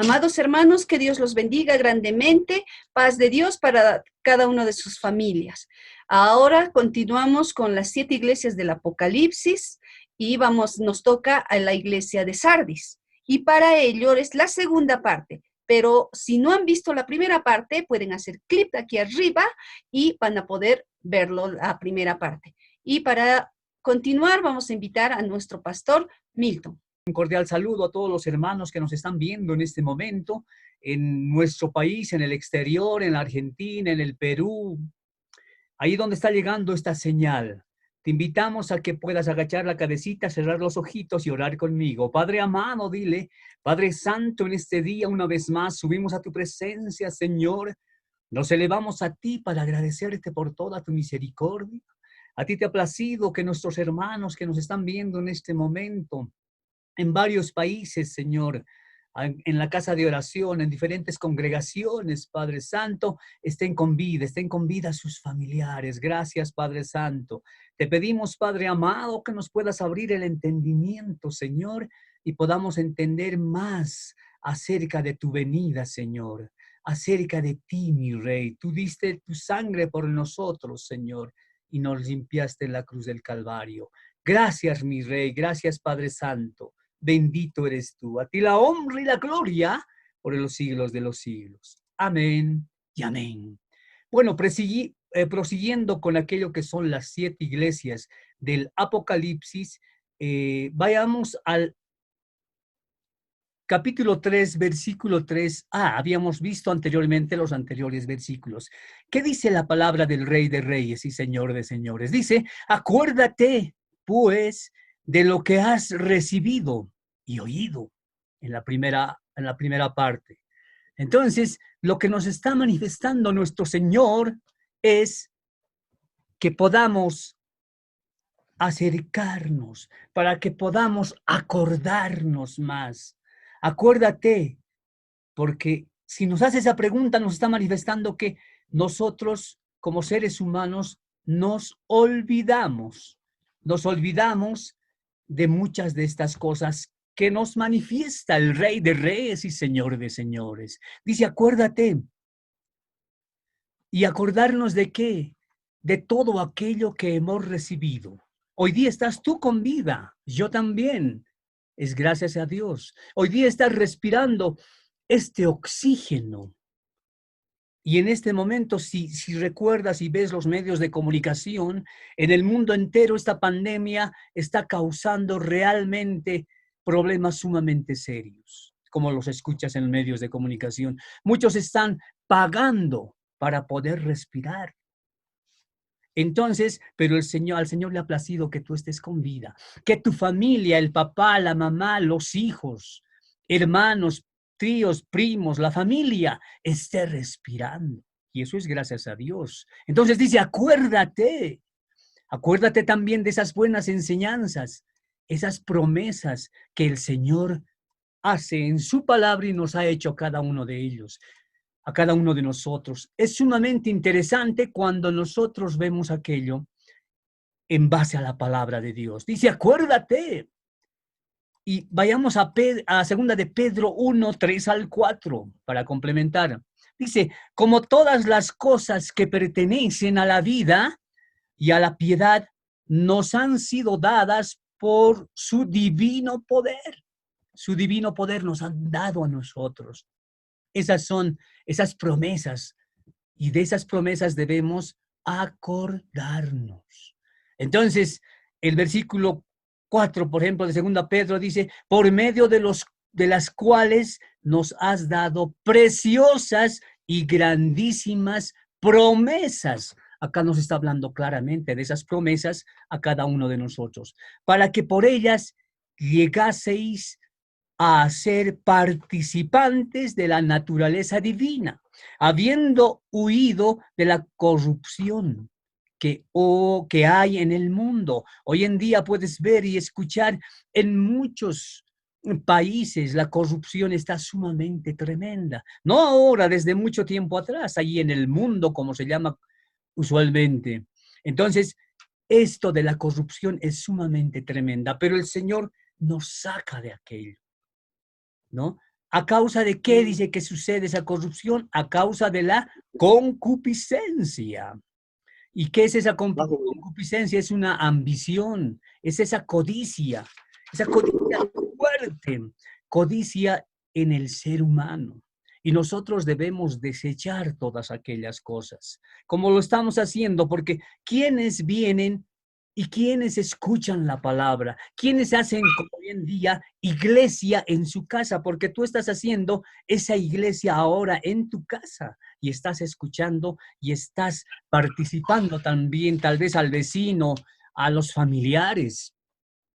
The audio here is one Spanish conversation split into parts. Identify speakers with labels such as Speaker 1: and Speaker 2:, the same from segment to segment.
Speaker 1: Amados hermanos, que Dios los bendiga grandemente. Paz de Dios para cada una de sus familias. Ahora continuamos con las 7 iglesias del Apocalipsis y nos toca a la iglesia de Sardis. Y para ello es la segunda parte. Pero si no han visto la primera parte, pueden hacer clic aquí arriba y van a poder verlo la primera parte. Y para continuar, vamos a invitar a nuestro pastor Milton.
Speaker 2: Un cordial saludo a todos los hermanos que nos están viendo en este momento, en nuestro país, en el exterior, en la Argentina, en el Perú, ahí donde está llegando esta señal. Te invitamos a que puedas agachar la cabecita, cerrar los ojitos y orar conmigo. Padre amado, dile, Padre Santo, en este día una vez más subimos a tu presencia, Señor. Nos elevamos a ti para agradecerte por toda tu misericordia. A ti te ha placido que nuestros hermanos que nos están viendo en este momento, en varios países, Señor, en la casa de oración, en diferentes congregaciones, Padre Santo, estén con vida sus familiares. Gracias, Padre Santo. Te pedimos, Padre amado, que nos puedas abrir el entendimiento, Señor, y podamos entender más acerca de tu venida, Señor, acerca de ti, mi Rey. Tú diste tu sangre por nosotros, Señor, y nos limpiaste en la cruz del Calvario. Gracias, mi Rey. Gracias, Padre Santo. Bendito eres tú. A ti la honra y la gloria por los siglos de los siglos. Amén y amén. Bueno, prosiguiendo con aquello que son las 7 iglesias del Apocalipsis, vayamos al capítulo 3, versículo 3. Habíamos visto anteriormente los anteriores versículos. ¿Qué dice la palabra del Rey de Reyes y Señor de Señores? Dice, acuérdate, pues, de lo que has recibido y oído en la primera parte. Entonces, lo que nos está manifestando nuestro Señor es que podamos acercarnos, para que podamos acordarnos más. Acuérdate, porque si nos hace esa pregunta, nos está manifestando que nosotros, como seres humanos, nos olvidamos de muchas de estas cosas que nos manifiesta el Rey de Reyes y Señor de Señores. Dice, acuérdate. ¿Y acordarnos de qué? De todo aquello que hemos recibido. Hoy día estás tú con vida, yo también. Es gracias a Dios. Hoy día estás respirando este oxígeno. Y en este momento, si recuerdas y ves los medios de comunicación, en el mundo entero esta pandemia está causando realmente problemas sumamente serios, como los escuchas en medios de comunicación. Muchos están pagando para poder respirar. Entonces, pero al Señor le ha placido que tú estés con vida, que tu familia, el papá, la mamá, los hijos, hermanos, tíos, primos, la familia esté respirando. Y eso es gracias a Dios. Entonces dice, acuérdate también de esas buenas enseñanzas, esas promesas que el Señor hace en su palabra y nos ha hecho a cada uno de ellos, a cada uno de nosotros. Es sumamente interesante cuando nosotros vemos aquello en base a la palabra de Dios. Dice, acuérdate. Y vayamos a segunda de Pedro 1, 3 al 4 para complementar. Dice, como todas las cosas que pertenecen a la vida y a la piedad nos han sido dadas por su divino poder. Su divino poder nos han dado a nosotros. Esas son esas promesas, y de esas promesas debemos acordarnos. Entonces, el versículo 4, por ejemplo, de 2 Pedro dice, por medio de las cuales nos has dado preciosas y grandísimas promesas. Acá nos está hablando claramente de esas promesas a cada uno de nosotros, para que por ellas llegaseis a ser participantes de la naturaleza divina, habiendo huido de la corrupción que hay en el mundo. Hoy en día puedes ver y escuchar en muchos países la corrupción está sumamente tremenda. No ahora, desde mucho tiempo atrás, ahí en el mundo, como se llama usualmente. Entonces, esto de la corrupción es sumamente tremenda, pero el Señor nos saca de aquello, ¿no? ¿A causa de qué dice que sucede esa corrupción? A causa de la concupiscencia. ¿Y qué es esa concupiscencia? Es una ambición, es esa codicia fuerte, codicia en el ser humano. Y nosotros debemos desechar todas aquellas cosas, como lo estamos haciendo, porque quienes vienen y quienes escuchan la palabra, quienes hacen como hoy en día iglesia en su casa, porque tú estás haciendo esa iglesia ahora en tu casa y estás escuchando y estás participando también tal vez al vecino, a los familiares.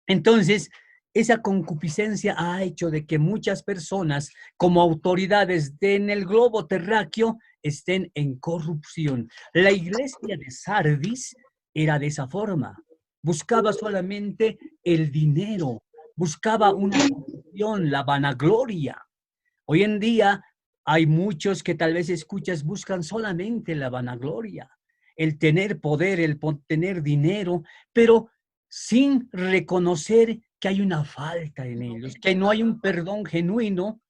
Speaker 2: Entonces, esa concupiscencia ha hecho de que muchas personas, como autoridades en el globo terráqueo, estén en corrupción. La iglesia de Sardis era de esa forma. Buscaba solamente el dinero, buscaba una posición, la vanagloria. Hoy en día hay muchos que tal vez escuchas buscan solamente la vanagloria, el tener poder, el tener dinero, pero sin reconocer que hay una falta en ellos, que no hay un perdón genuino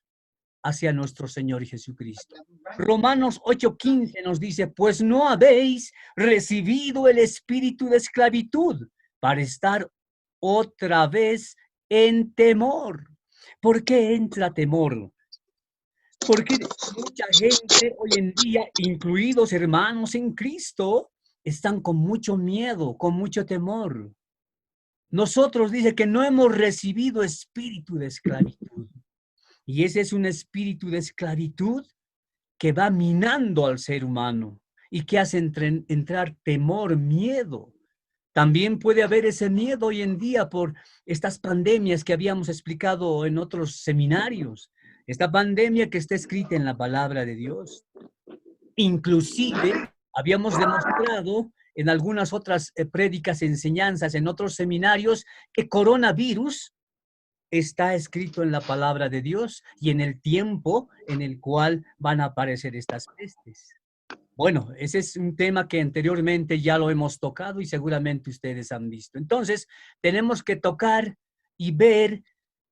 Speaker 2: hacia nuestro Señor Jesucristo. Romanos 8:15 nos dice, pues no habéis recibido el espíritu de esclavitud para estar otra vez en temor. ¿Por qué entra temor? Porque mucha gente hoy en día, incluidos hermanos en Cristo, están con mucho miedo, con mucho temor. Nosotros dice que no hemos recibido espíritu de esclavitud. Y ese es un espíritu de esclavitud que va minando al ser humano y que hace entrar temor, miedo. También puede haber ese miedo hoy en día por estas pandemias que habíamos explicado en otros seminarios. Esta pandemia que está escrita en la palabra de Dios. Inclusive habíamos demostrado en algunas otras prédicas, enseñanzas, en otros seminarios, que coronavirus está escrito en la palabra de Dios y en el tiempo en el cual van a aparecer estas pestes. Bueno, ese es un tema que anteriormente ya lo hemos tocado y seguramente ustedes han visto. Entonces, tenemos que tocar y ver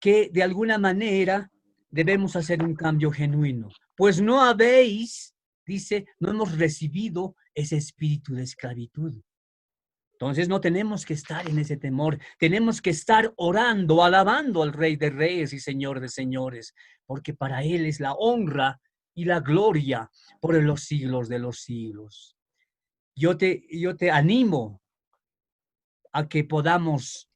Speaker 2: que de alguna manera debemos hacer un cambio genuino. Pues no habéis, dice, no hemos recibido ese espíritu de esclavitud. Entonces no tenemos que estar en ese temor, tenemos que estar orando, alabando al Rey de Reyes y Señor de Señores, porque para Él es la honra y la gloria por los siglos de los siglos. Yo te animo a que podamos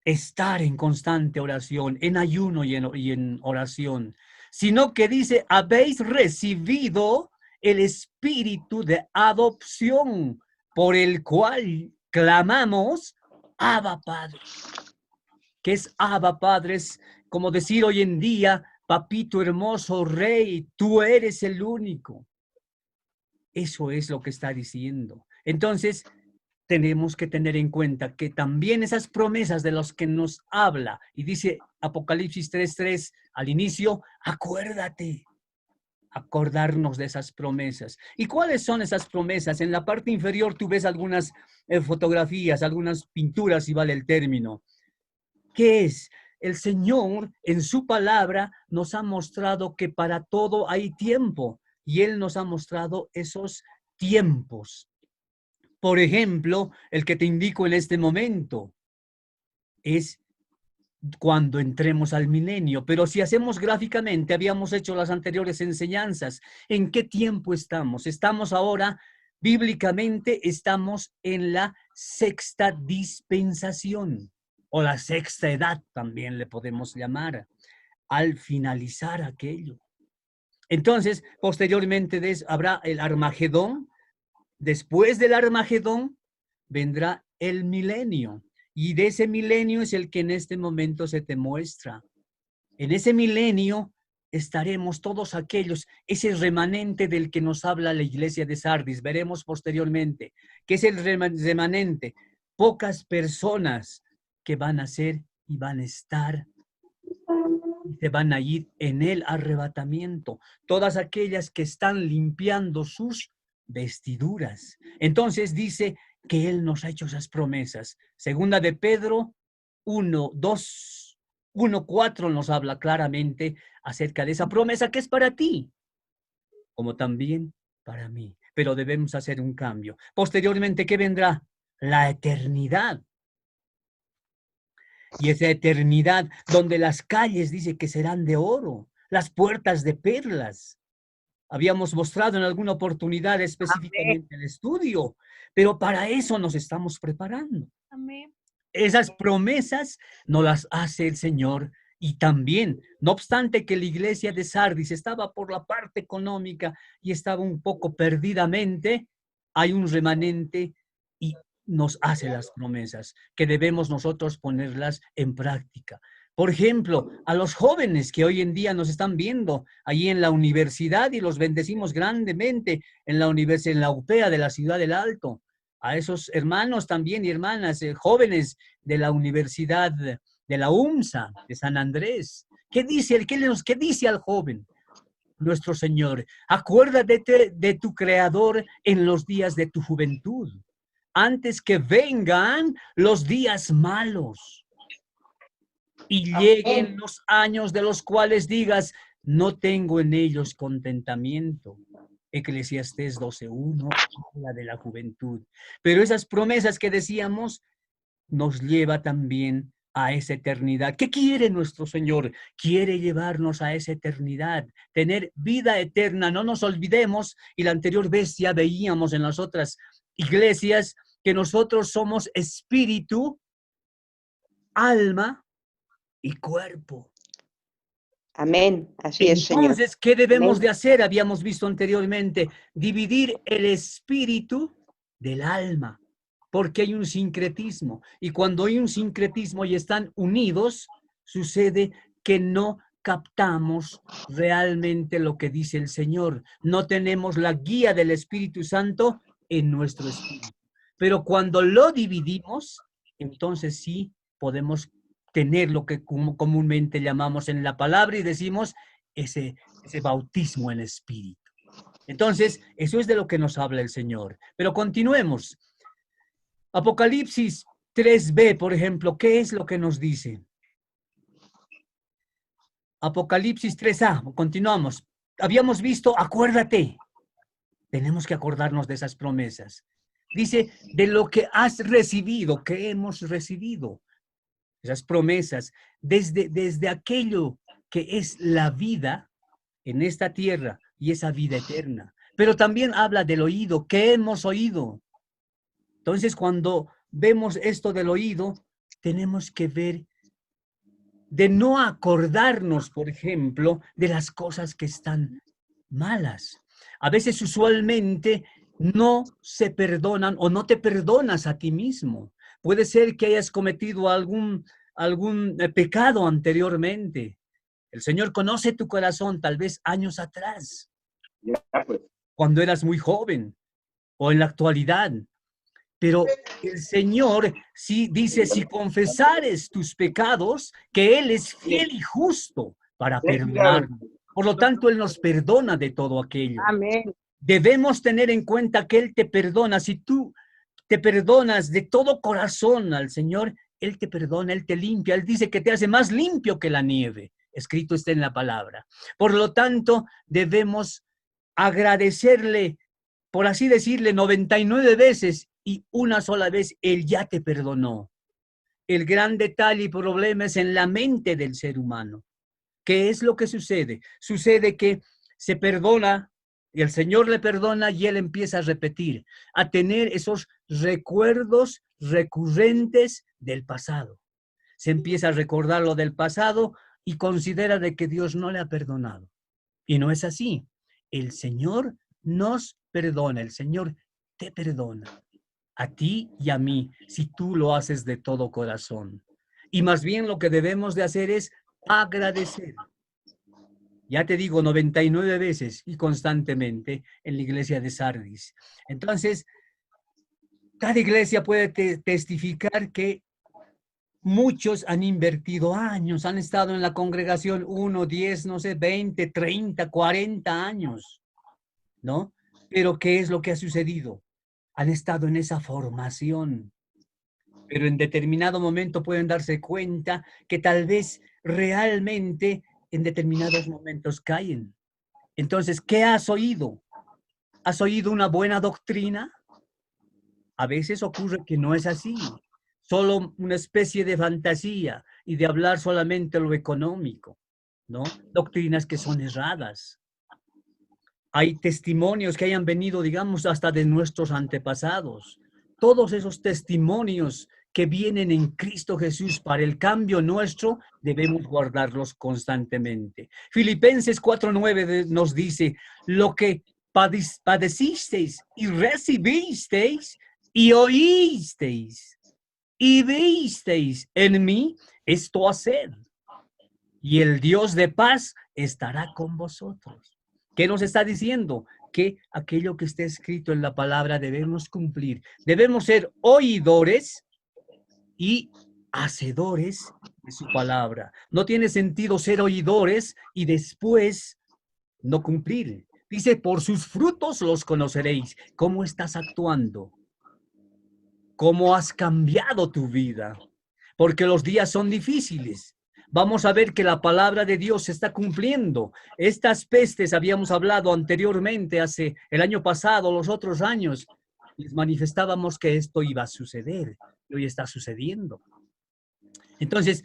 Speaker 2: estar en constante oración, en ayuno y en oración, sino que dice, habéis recibido el espíritu de adopción por el cual clamamos, Abba Padre. ¿Qué es Abba Padre? Es como decir hoy en día, papito hermoso, rey, tú eres el único. Eso es lo que está diciendo. Entonces, tenemos que tener en cuenta que también esas promesas de las que nos habla, y dice Apocalipsis 3:3 al inicio, acuérdate, acordarnos de esas promesas. ¿Y cuáles son esas promesas? En la parte inferior tú ves algunas fotografías, algunas pinturas, si vale el término. ¿Qué es? El Señor en su palabra nos ha mostrado que para todo hay tiempo y Él nos ha mostrado esos tiempos. Por ejemplo, el que te indico en este momento es cuando entremos al milenio. Pero si hacemos gráficamente, habíamos hecho las anteriores enseñanzas. ¿En qué tiempo estamos? Estamos ahora, bíblicamente, estamos en la sexta dispensación o la sexta edad también le podemos llamar, al finalizar aquello. Entonces, posteriormente habrá el Armagedón. Después del Armagedón vendrá el milenio. Y de ese milenio es el que en este momento se te muestra. En ese milenio estaremos todos aquellos, ese remanente del que nos habla la iglesia de Sardis. Veremos posteriormente que es el remanente. Pocas personas que van a ser y van a estar y se van a ir en el arrebatamiento. Todas aquellas que están limpiando sus vestiduras. Entonces dice que Él nos ha hecho esas promesas. Segunda de Pedro 1:2 1:4 nos habla claramente acerca de esa promesa que es para ti, como también para mí. Pero debemos hacer un cambio. Posteriormente, ¿qué vendrá? La eternidad. Y esa eternidad donde las calles dice que serán de oro, las puertas de perlas. Habíamos mostrado en alguna oportunidad
Speaker 3: Amén.
Speaker 2: específicamente el estudio, pero para eso nos estamos preparando.
Speaker 3: Amén.
Speaker 2: Esas promesas nos las hace el Señor. Y también, no obstante que la iglesia de Sardis estaba por la parte económica y estaba un poco perdidamente, hay un remanente y nos hace las promesas que debemos nosotros ponerlas en práctica. Por ejemplo, a los jóvenes que hoy en día nos están viendo ahí en la universidad y los bendecimos grandemente en la universidad, en la UPEA de la Ciudad del Alto, a esos hermanos también y hermanas jóvenes de la Universidad de la UMSA, de San Andrés. ¿Qué dice, qué dice al joven? Nuestro Señor, acuérdate de tu Creador en los días de tu juventud, antes que vengan los días malos y lleguen los años de los cuales digas, no tengo en ellos contentamiento. Eclesiastés 12:1 habla de la juventud. Pero esas promesas que decíamos nos lleva también a esa eternidad. ¿Qué quiere nuestro Señor? Quiere llevarnos a esa eternidad, tener vida eterna. No nos olvidemos, y la anterior vez ya veíamos en las otras iglesias que nosotros somos espíritu, alma y cuerpo.
Speaker 3: Amén. Así es, Señor.
Speaker 2: Entonces, ¿qué debemos
Speaker 3: Amén.
Speaker 2: de hacer? Habíamos visto anteriormente, dividir el espíritu del alma, porque hay un sincretismo. Y cuando hay un sincretismo y están unidos, sucede que no captamos realmente lo que dice el Señor. No tenemos la guía del Espíritu Santo en nuestro espíritu. Pero cuando lo dividimos, entonces sí podemos tener lo que comúnmente llamamos en la palabra y decimos ese bautismo en espíritu. Entonces, eso es de lo que nos habla el Señor. Pero continuemos. Apocalipsis 3b, por ejemplo, ¿qué es lo que nos dice? Apocalipsis 3a, continuamos. Habíamos visto, acuérdate. Tenemos que acordarnos de esas promesas. Dice, de lo que has recibido, que hemos recibido. Esas promesas, desde aquello que es la vida en esta tierra y esa vida eterna. Pero también habla del oído, que hemos oído. Entonces, cuando vemos esto del oído, tenemos que ver de no acordarnos, por ejemplo, de las cosas que están malas. A veces, usualmente, no se perdonan o no te perdonas a ti mismo. Puede ser que hayas cometido algún pecado anteriormente. El Señor conoce tu corazón, tal vez años atrás, cuando eras muy joven o en la actualidad. Pero el Señor sí dice, si confesares tus pecados, que Él es fiel y justo para perdonar. Por lo tanto, Él nos perdona de todo aquello.
Speaker 3: Amén.
Speaker 2: Debemos tener en cuenta que Él te perdona. Si tú te perdonas de todo corazón al Señor, Él te perdona, Él te limpia. Él dice que te hace más limpio que la nieve. Escrito está en la palabra. Por lo tanto, debemos agradecerle, por así decirle, 99 veces y una sola vez Él ya te perdonó. El gran detalle y problema es en la mente del ser humano. ¿Qué es lo que sucede? Sucede que se perdona y el Señor le perdona y Él empieza a repetir, a tener esos recuerdos recurrentes del pasado. Se empieza a recordar lo del pasado y considera de que Dios no le ha perdonado. Y no es así. El Señor nos perdona, el Señor te perdona a ti y a mí, si tú lo haces de todo corazón. Y más bien lo que debemos de hacer es agradecer. Ya te digo, 99 veces y constantemente en la iglesia de Sardis. Entonces, cada iglesia puede testificar que muchos han invertido años, han estado en la congregación 1, 10, no sé, 20, 30, 40 años, ¿no? Pero ¿qué es lo que ha sucedido? Han estado en esa formación, pero en determinado momento pueden darse cuenta que tal vez realmente en determinados momentos caen. Entonces, ¿qué has oído? ¿Has oído una buena doctrina? A veces ocurre que no es así. Solo una especie de fantasía y de hablar solamente lo económico, ¿no? Doctrinas que son erradas. Hay testimonios que hayan venido, digamos, hasta de nuestros antepasados. Todos esos testimonios que vienen en Cristo Jesús para el cambio nuestro, debemos guardarlos constantemente. Filipenses 4:9 nos dice, lo que padecisteis y recibisteis y oísteis y visteis en mí, esto haced. Y el Dios de paz estará con vosotros. ¿Qué nos está diciendo? Que aquello que está escrito en la palabra debemos cumplir. Debemos ser oidores y hacedores de su palabra. No tiene sentido ser oidores y después no cumplir. Dice, por sus frutos los conoceréis. ¿Cómo estás actuando? ¿Cómo has cambiado tu vida? Porque los días son difíciles. Vamos a ver que la palabra de Dios se está cumpliendo. Estas pestes, habíamos hablado anteriormente, hace el año pasado, los otros años, les manifestábamos que esto iba a suceder. Y hoy está sucediendo. Entonces,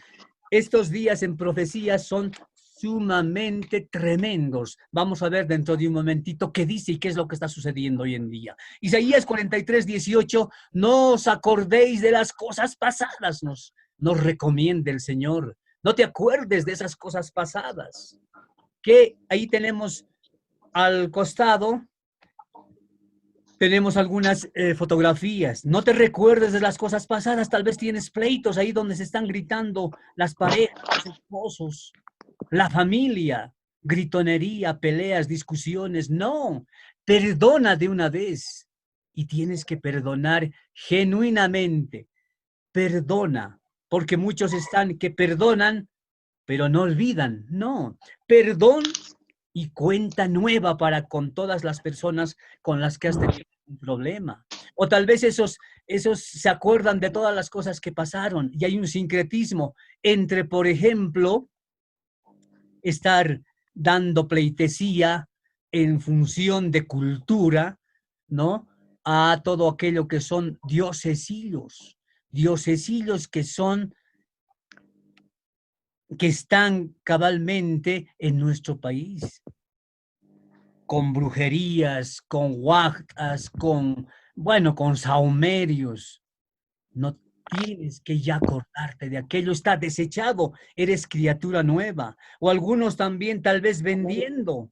Speaker 2: estos días en profecía son sumamente tremendos. Vamos a ver dentro de un momentito qué dice y qué es lo que está sucediendo hoy en día. Isaías 43:18, no os acordéis de las cosas pasadas, nos recomienda el Señor. No te acuerdes de esas cosas pasadas. Que ahí tenemos al costado, tenemos algunas fotografías. No te recuerdes de las cosas pasadas. Tal vez tienes pleitos ahí donde se están gritando las parejas, los esposos, la familia, gritonería, peleas, discusiones. No, perdona de una vez. Y tienes que perdonar genuinamente. Perdona, porque muchos están que perdonan, pero no olvidan. No, perdón y cuenta nueva para con todas las personas con las que has tenido un problema. O tal vez esos se acuerdan de todas las cosas que pasaron y hay un sincretismo entre, por ejemplo, estar dando pleitesía en función de cultura, ¿no? A todo aquello que son diosesillos que están cabalmente en nuestro país, con brujerías, con huacas, con sahumerios. No tienes que ya acordarte de aquello, está desechado, eres criatura nueva. O algunos también tal vez vendiendo.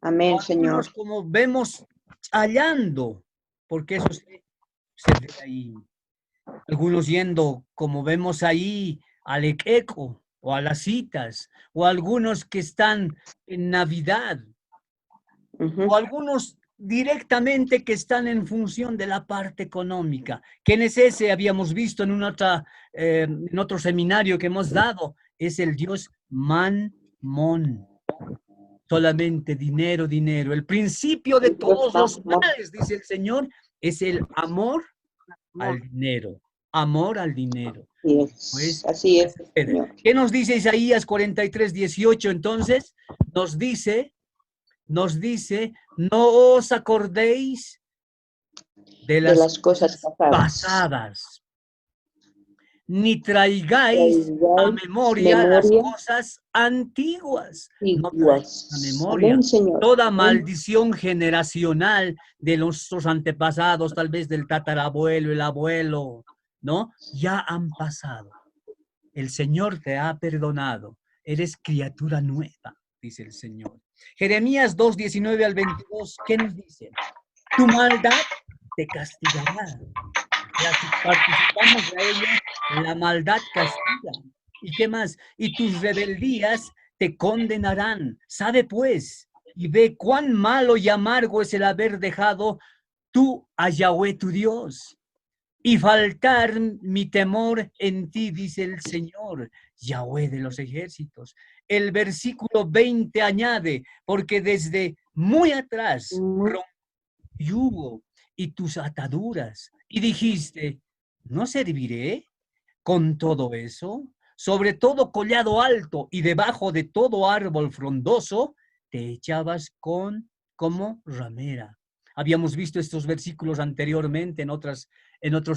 Speaker 3: Amén,
Speaker 2: O
Speaker 3: Señor.
Speaker 2: algunos como vemos hallando, porque eso se ve ahí. Algunos yendo, como vemos ahí, al eco o a las citas, o algunos que están en Navidad, o algunos directamente que están en función de la parte económica. ¿Quién es ese? Habíamos visto en otro seminario que hemos dado, es el dios Manmón. Solamente dinero, dinero. El principio de todos los males, dice el Señor, es el amor al dinero. Amor al dinero. Pues,
Speaker 3: así es, Señor.
Speaker 2: ¿qué nos dice Isaías 43:18? Entonces, nos dice, no os acordéis de las
Speaker 3: cosas
Speaker 2: pasadas, ni traigáis a memoria las cosas antiguas. No traigáis a memoria.
Speaker 3: Amén, Señor.
Speaker 2: Toda maldición generacional de nuestros antepasados, tal vez del tatarabuelo, el abuelo, ¿no? Ya han pasado. El Señor te ha perdonado. Eres criatura nueva, dice el Señor. Jeremías 2:19-22, ¿qué nos dice? Tu maldad te castigará. Ya si participamos de ello, la maldad castiga. ¿Y qué más? Y tus rebeldías te condenarán. Sabe pues y ve cuán malo y amargo es el haber dejado tú a Yahweh tu Dios y faltar mi temor en ti, dice el Señor, Yahweh de los ejércitos. El versículo 20 añade, porque desde muy atrás yugo y tus ataduras, y dijiste, ¿no serviré con todo eso? sobre todo collado alto y debajo de todo árbol frondoso, te echabas como ramera. Habíamos visto estos versículos anteriormente en otros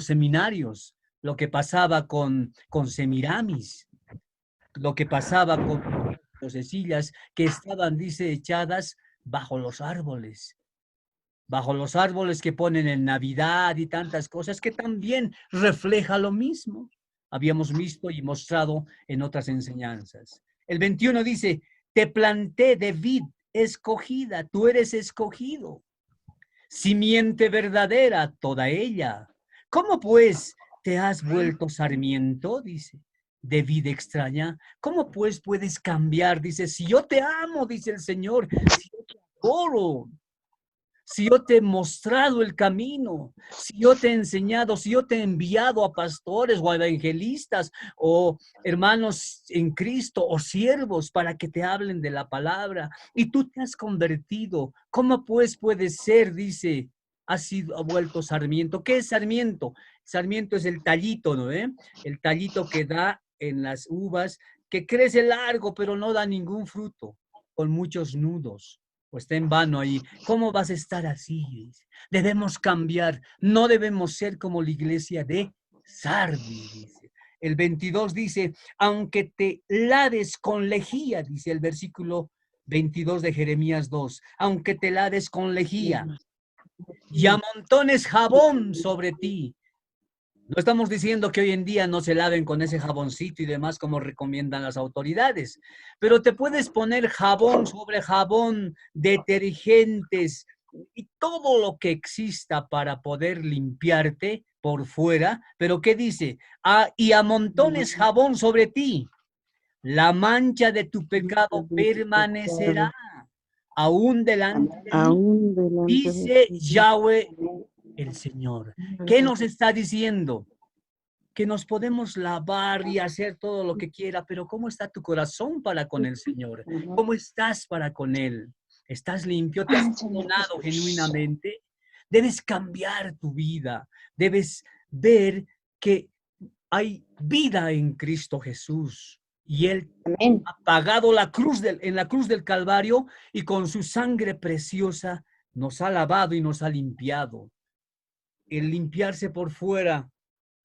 Speaker 2: seminarios, lo que pasaba con Semiramis, lo que pasaba con los Cecilias, que estaban, dice, echadas bajo los árboles que ponen en Navidad y tantas cosas, que también refleja lo mismo. Habíamos visto y mostrado en otras enseñanzas. El 21 dice, te planté de vid escogida, tú eres escogido, simiente verdadera toda ella. ¿Cómo pues te has vuelto sarmiento? Dice, de vida extraña. ¿Cómo pues puedes cambiar? Dice, si yo te amo, dice el Señor, si yo te adoro, si yo te he mostrado el camino, si yo te he enseñado, si yo te he enviado a pastores o a evangelistas o hermanos en Cristo o siervos para que te hablen de la palabra y tú te has convertido, ¿cómo pues puede ser? Dice, ha vuelto sarmiento. ¿Qué es sarmiento? Sarmiento es el tallito, ¿no? El tallito que da en las uvas, que crece largo pero no da ningún fruto, con muchos nudos. O está en vano ahí. ¿Cómo vas a estar así? Debemos cambiar. No debemos ser como la iglesia de Sardis, dice. El 22 dice, aunque te lades con lejía, dice el versículo 22 de Jeremías 2, aunque te lades con lejía y amontones jabón sobre ti. No estamos diciendo que hoy en día no se laven con ese jaboncito y demás como recomiendan las autoridades, pero te puedes poner jabón sobre jabón, detergentes y todo lo que exista para poder limpiarte por fuera. Pero ¿qué dice? Y amontones jabón sobre ti. La mancha de tu pecado permanecerá aún delante de mí,
Speaker 3: Aún delante de
Speaker 2: dice
Speaker 3: ti.
Speaker 2: Yahweh el Señor. ¿Qué nos está diciendo? Que nos podemos lavar y hacer todo lo que quiera, pero ¿cómo está tu corazón para con el Señor? ¿Cómo estás para con Él? ¿Estás limpio? ¿Te has perdonado genuinamente? Debes cambiar tu vida. Debes ver que hay vida en Cristo Jesús y Él
Speaker 3: Amén.
Speaker 2: ha pagado en la cruz del Calvario y con su sangre preciosa nos ha lavado y nos ha limpiado. El limpiarse por fuera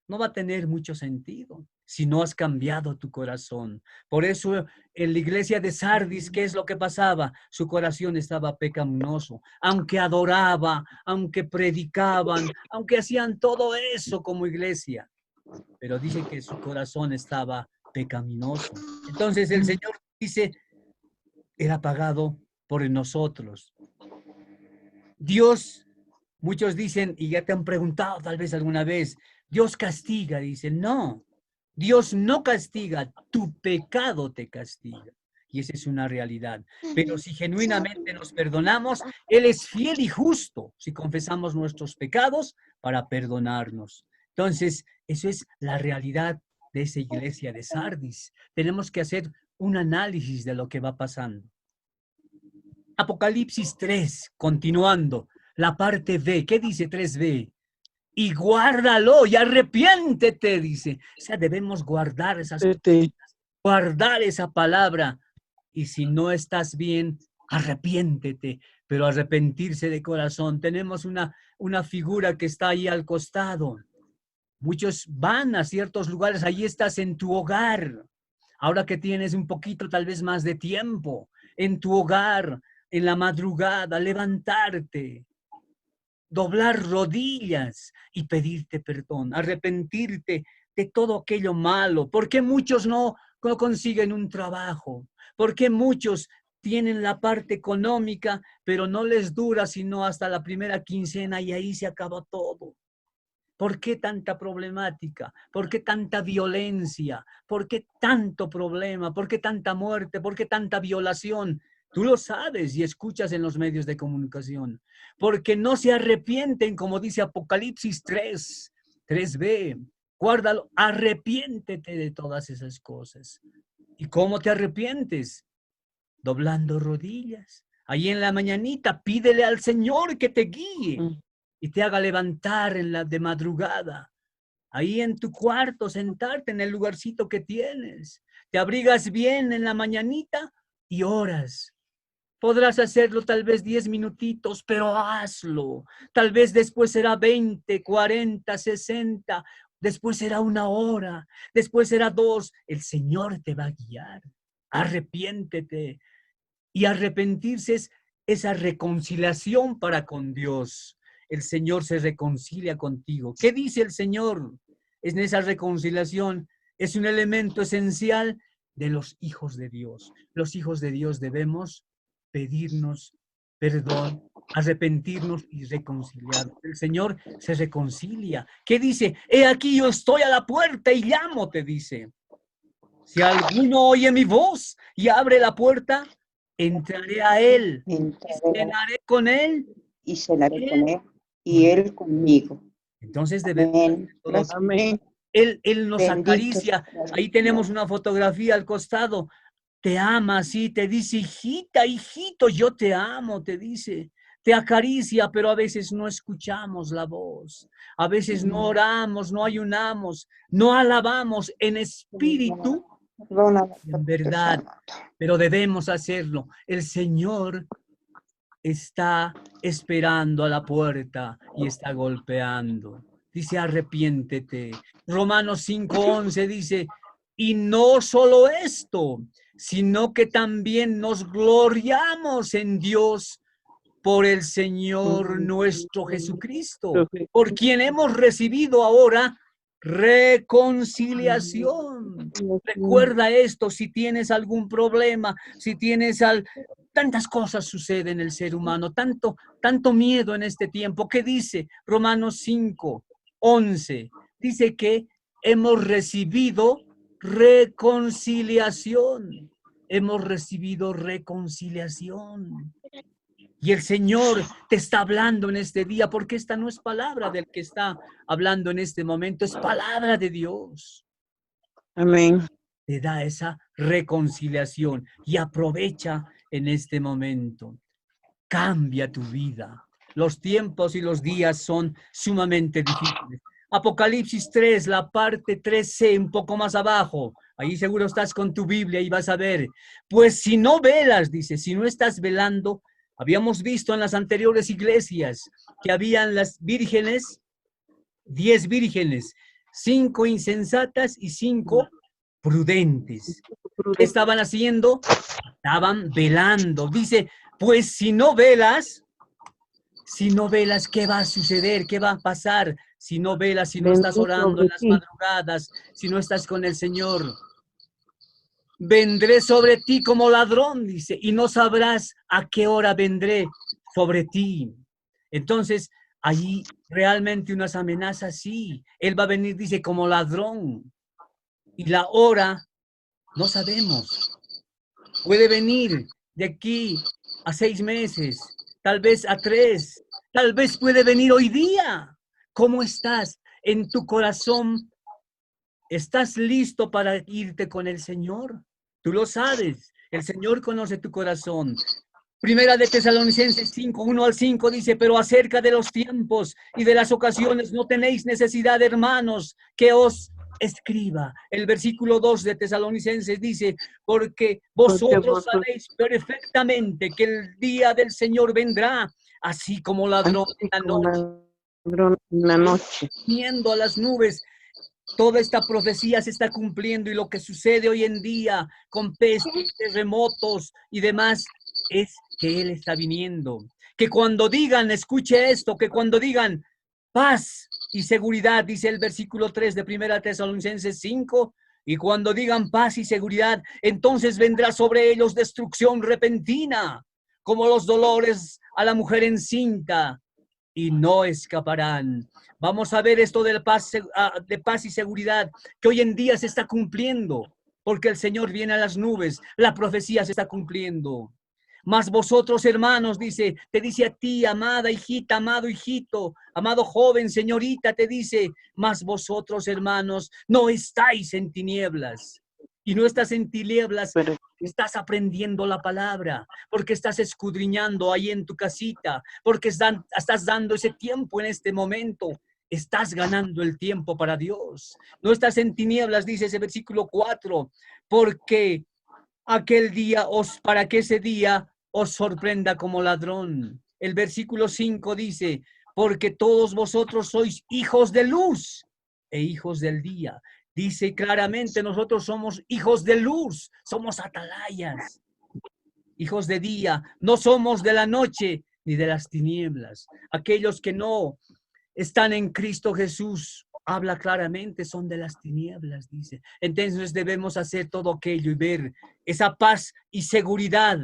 Speaker 2: no va a tener mucho sentido si no has cambiado tu corazón. Por eso en la iglesia de Sardis, ¿qué es lo que pasaba? Su corazón estaba pecaminoso, aunque adoraba, aunque predicaban, aunque hacían todo eso como iglesia, pero dice que su corazón estaba pecaminoso. Entonces el Señor dice, era pagado por nosotros. Dios, muchos dicen, y ya te han preguntado tal vez alguna vez, Dios castiga, dicen, no, Dios no castiga, tu pecado te castiga. Y esa es una realidad. Pero si genuinamente nos perdonamos, Él es fiel y justo si confesamos nuestros pecados para perdonarnos. Entonces, eso es la realidad de esa iglesia de Sardis. Tenemos que hacer un análisis de lo que va pasando. Apocalipsis 3, continuando, la parte B. ¿Qué dice 3b? Y guárdalo y arrepiéntete, dice. O sea, debemos guardar esas cosas, guardar esa palabra. Y si no estás bien, arrepiéntete, pero arrepentirse de corazón. Tenemos una figura que está ahí al costado. Muchos van a ciertos lugares, ahí estás en tu hogar. Ahora que tienes un poquito tal vez más de tiempo, en tu hogar, en la madrugada, levantarte, doblar rodillas y pedirte perdón, arrepentirte de todo aquello malo. ¿Por qué muchos no consiguen un trabajo? ¿Por qué muchos tienen la parte económica, pero no les dura sino hasta la primera quincena y ahí se acaba todo? ¿Por qué tanta problemática? ¿Por qué tanta violencia? ¿Por qué tanto problema? ¿Por qué tanta muerte? ¿Por qué tanta violación? Tú lo sabes y escuchas en los medios de comunicación. Porque no se arrepienten, como dice Apocalipsis 3b. Guárdalo, arrepiéntete de todas esas cosas. ¿Y cómo te arrepientes? Doblando rodillas. Ahí en la mañanita, pídele al Señor que te guíe y te haga levantar de madrugada ahí en tu cuarto, sentarte en el lugarcito que tienes. Te abrigas bien en la mañanita y oras. Podrás hacerlo tal vez 10 minutitos, pero hazlo. Tal vez después será 20, 40, 60. Después será 1 hora. Después será 2. El Señor te va a guiar. Arrepiéntete. Y arrepentirse es esa reconciliación para con Dios. El Señor se reconcilia contigo. ¿Qué dice el Señor? En esa reconciliación es un elemento esencial de los hijos de Dios. Los hijos de Dios debemos pedirnos perdón, arrepentirnos y reconciliar. El Señor se reconcilia. ¿Qué dice? He aquí yo estoy a la puerta y llamo, te dice. Si alguno oye mi voz y abre la puerta, entraré a él, cenaré con él
Speaker 3: y cenaré con él y él conmigo.
Speaker 2: Entonces debemos
Speaker 3: Amén.
Speaker 2: Él nos
Speaker 3: Bendito
Speaker 2: acaricia. Ahí tenemos una fotografía al costado. Te ama, sí, te dice, hijita, hijito, yo te amo, te dice. Te acaricia, pero a veces no escuchamos la voz. A veces no oramos, no ayunamos, no alabamos en espíritu y en verdad, pero debemos hacerlo. El Señor está esperando a la puerta y está golpeando. Dice, arrepiéntete. Romanos 5:11 dice, y no solo esto, sino que también nos gloriamos en Dios por el Señor nuestro Jesucristo, por quien hemos recibido ahora reconciliación. Recuerda esto, si tienes algún problema, si tienes tantas cosas suceden en el ser humano, tanto miedo en este tiempo. ¿Qué dice Romanos 5:11? Dice que hemos recibido reconciliación. Hemos recibido reconciliación. Y el Señor te está hablando en este día, porque esta no es palabra del que está hablando en este momento, es palabra de Dios.
Speaker 4: Amén.
Speaker 2: Te da esa reconciliación y aprovecha en este momento. Cambia tu vida. Los tiempos y los días son sumamente difíciles. Apocalipsis 3, la parte 3c, un poco más abajo. Ahí seguro estás con tu Biblia y vas a ver. Pues si no velas, dice, si no estás velando, habíamos visto en las anteriores iglesias que habían las vírgenes, 10 vírgenes, 5 insensatas y 5 prudentes. ¿Qué estaban haciendo? Estaban velando. Dice, pues si no velas, ¿qué va a suceder? ¿Qué va a pasar? Si no velas, si no estás orando en las madrugadas, si no estás con el Señor. Vendré sobre ti como ladrón, dice, y no sabrás a qué hora vendré sobre ti. Entonces, allí realmente unas amenazas, sí. Él va a venir, dice, como ladrón. Y la hora, no sabemos. Puede venir de aquí a 6 meses, tal vez a 3, tal vez puede venir hoy día. ¿Cómo estás en tu corazón? ¿Estás listo para irte con el Señor? Tú lo sabes. El Señor conoce tu corazón. Primera de Tesalonicenses 5, 1-5 dice, pero acerca de los tiempos y de las ocasiones no tenéis necesidad, hermanos, que os escriba. El versículo 2 de Tesalonicenses dice, porque vosotros sabéis perfectamente que el día del Señor vendrá, así como ladrón en la noche. Viendo a las nubes. Toda esta profecía se está cumpliendo y lo que sucede hoy en día con pestes, terremotos y demás es que Él está viniendo. Que cuando digan, escuche esto, que cuando digan paz y seguridad, dice el versículo 3 de 1 Tesalonicenses 5, y cuando digan paz y seguridad, entonces vendrá sobre ellos destrucción repentina, como los dolores a la mujer encinta, y no escaparán. Vamos a ver esto de paz y seguridad que hoy en día se está cumpliendo, porque el Señor viene a las nubes, la profecía se está cumpliendo. Mas vosotros, hermanos, dice, te dice a ti, amada hijita, amado hijito, amado joven, señorita, te dice, mas vosotros, hermanos, no estáis en tinieblas. Y no estás en tinieblas, pero estás aprendiendo la palabra, porque estás escudriñando ahí en tu casita, porque estás dando ese tiempo en este momento. estás ganando el tiempo para Dios. No estás en tinieblas, dice ese versículo 4, porque para que ese día os sorprenda como ladrón. El versículo 5 dice, porque todos vosotros sois hijos de luz e hijos del día. Dice claramente, nosotros somos hijos de luz, somos atalayas, hijos de día, no somos de la noche ni de las tinieblas. Aquellos que no están en Cristo Jesús, habla claramente, son de las tinieblas, dice. Entonces debemos hacer todo aquello y ver esa paz y seguridad